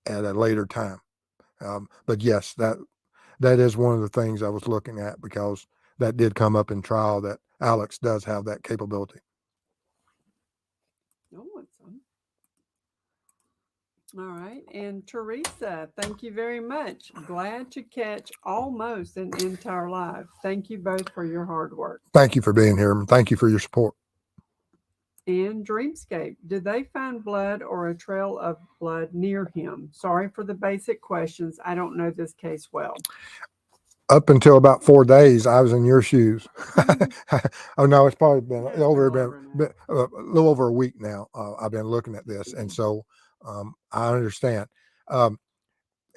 at a later time. But yes, that is one of the things I was looking at, because that did come up in trial, that Alex does have that capability. Oh, it's on. All right. And Teresa, thank you very much. Glad to catch almost an entire live. Thank you both for your hard work. Thank you for being here, and thank you for your support. And Dreamscape, did they find blood or a trail of blood near him? Sorry for the basic questions. I don't know this case well. Up until about 4 days, I was in your shoes. Oh no, it's probably been Yeah, it's been a little over a week now. I've been looking at this, and so I understand. And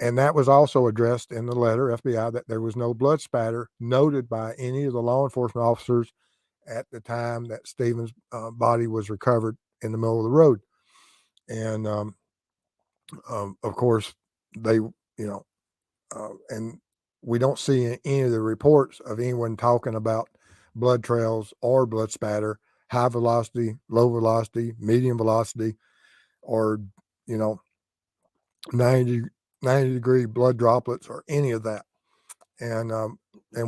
that was also addressed in the letter, FBI, that there was no blood spatter noted by any of the law enforcement officers at the time that Stephen's body was recovered in the middle of the road. And of course, they, and we don't see in any of the reports of anyone talking about blood trails or blood spatter, high velocity, low velocity, medium velocity, or 90 degree blood droplets, or any of that. And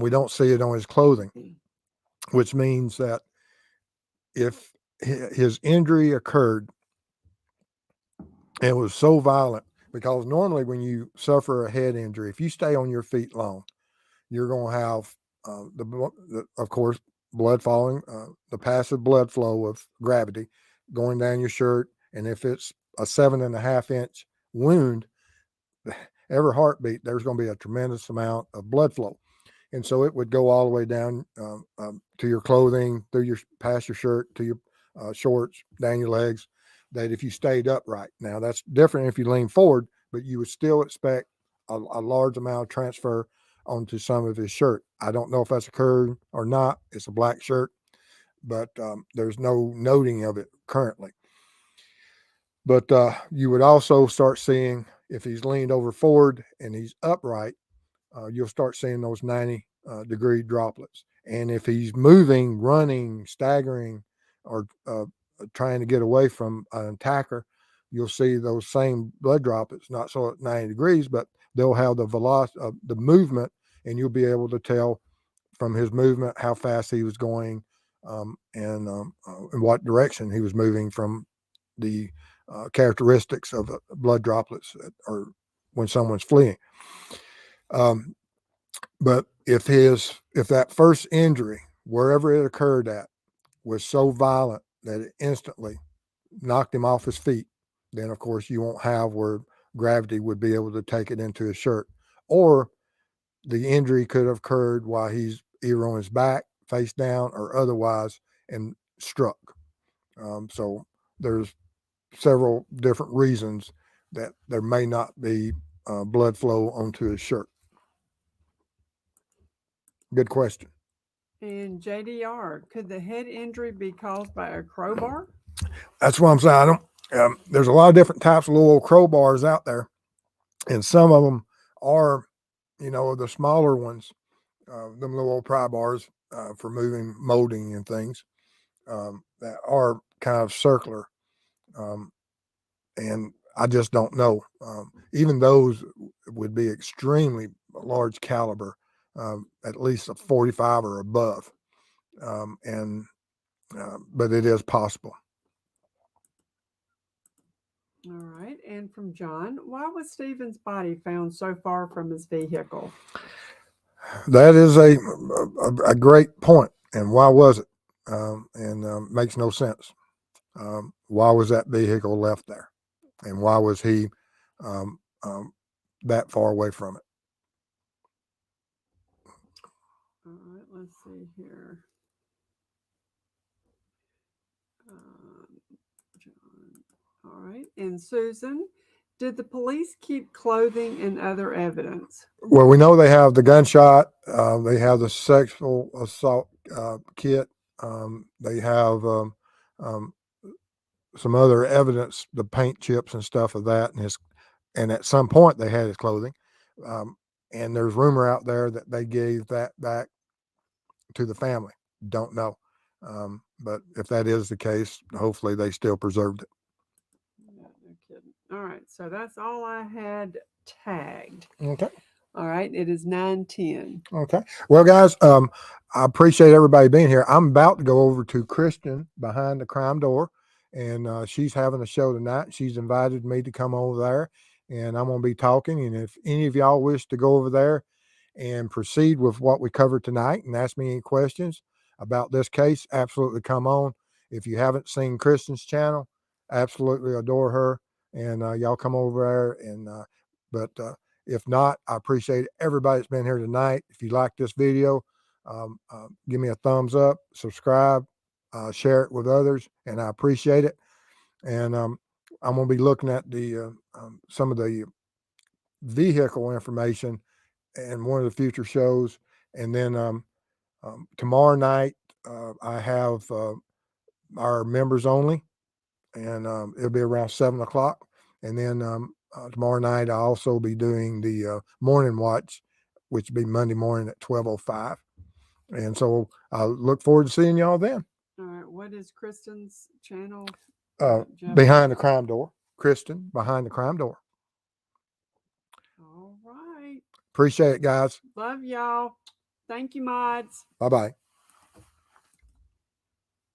we don't see it on his clothing, which means that if his injury occurred and it was so violent, because normally when you suffer a head injury, if you stay on your feet long, you're going to have of course, blood falling, the passive blood flow of gravity going down your shirt. And if it's a 7.5-inch wound, every heartbeat, there's going to be a tremendous amount of blood flow. And so it would go all the way down to your clothing, past your shirt, to your shorts, down your legs, that if you stayed upright. Now, that's different if you lean forward, but you would still expect a large amount of transfer onto some of his shirt. I don't know if that's occurred or not. It's a black shirt, but there's no noting of it currently. But you would also start seeing, if he's leaned over forward and he's upright, you'll start seeing those 90 degree droplets. And if he's moving, running, staggering, or trying to get away from an attacker, you'll see those same blood droplets, not so at 90 degrees, but they'll have the velocity of the movement, and you'll be able to tell from his movement how fast he was going, and in what direction he was moving, from the characteristics of blood droplets, or when someone's fleeing. But if that first injury, wherever it occurred at, was so violent that it instantly knocked him off his feet, then of course you won't have where gravity would be able to take it into his shirt. Or the injury could have occurred while he's either on his back, face down, or otherwise, and struck. So there's several different reasons that there may not be blood flow onto his shirt. Good question. And JDR, could the head injury be caused by a crowbar? That's what I'm saying. There's a lot of different types of little old crowbars out there, and some of them are, the smaller ones, them little old pry bars for moving molding and things, that are kind of circular. And I just don't know. Even those would be extremely large caliber, at least a 45 or above. But it is possible. All right. And from John, why was Stephen's body found so far from his vehicle? That is a great point. And why was it? Makes no sense. Why was that vehicle left there? And why was he that far away from it? All right, let's see here. John. All right. And Susan, did the police keep clothing and other evidence? Well, we know they have the gunshot. They have the sexual assault kit. They have some other evidence, the paint chips and stuff of that, and at some point they had his clothing. And there's rumor out there that they gave that back to the family. Don't know. But if that is the case, hopefully they still preserved it. No kidding. All right. So that's all I had tagged. Okay. All right. It is 9:10. Okay. Well, guys, I appreciate everybody being here. I'm about to go over to Kristen behind the crime door, and she's having a show tonight. She's invited me to come over there, and I'm going to be talking. And if any of y'all wish to go over there and proceed with what we covered tonight and ask me any questions about this case, absolutely come on. If you haven't seen Kristen's channel, absolutely adore her, and y'all come over there. And but if not, I appreciate everybody that's been here tonight. If you like this video, give me a thumbs up, subscribe, share it with others, and I appreciate it. And I'm going to be looking at the some of the vehicle information in one of the future shows. And then tomorrow night, I have our members only, and it'll be around 7 o'clock. And then tomorrow night, I'll also be doing the morning watch, which will be Monday morning at 12:05. And so I look forward to seeing y'all then. All right. What is Kristen's channel? Behind the crime door. Kristen, behind the crime door. All right. Appreciate it, guys. Love y'all. Thank you, mods. Bye-bye.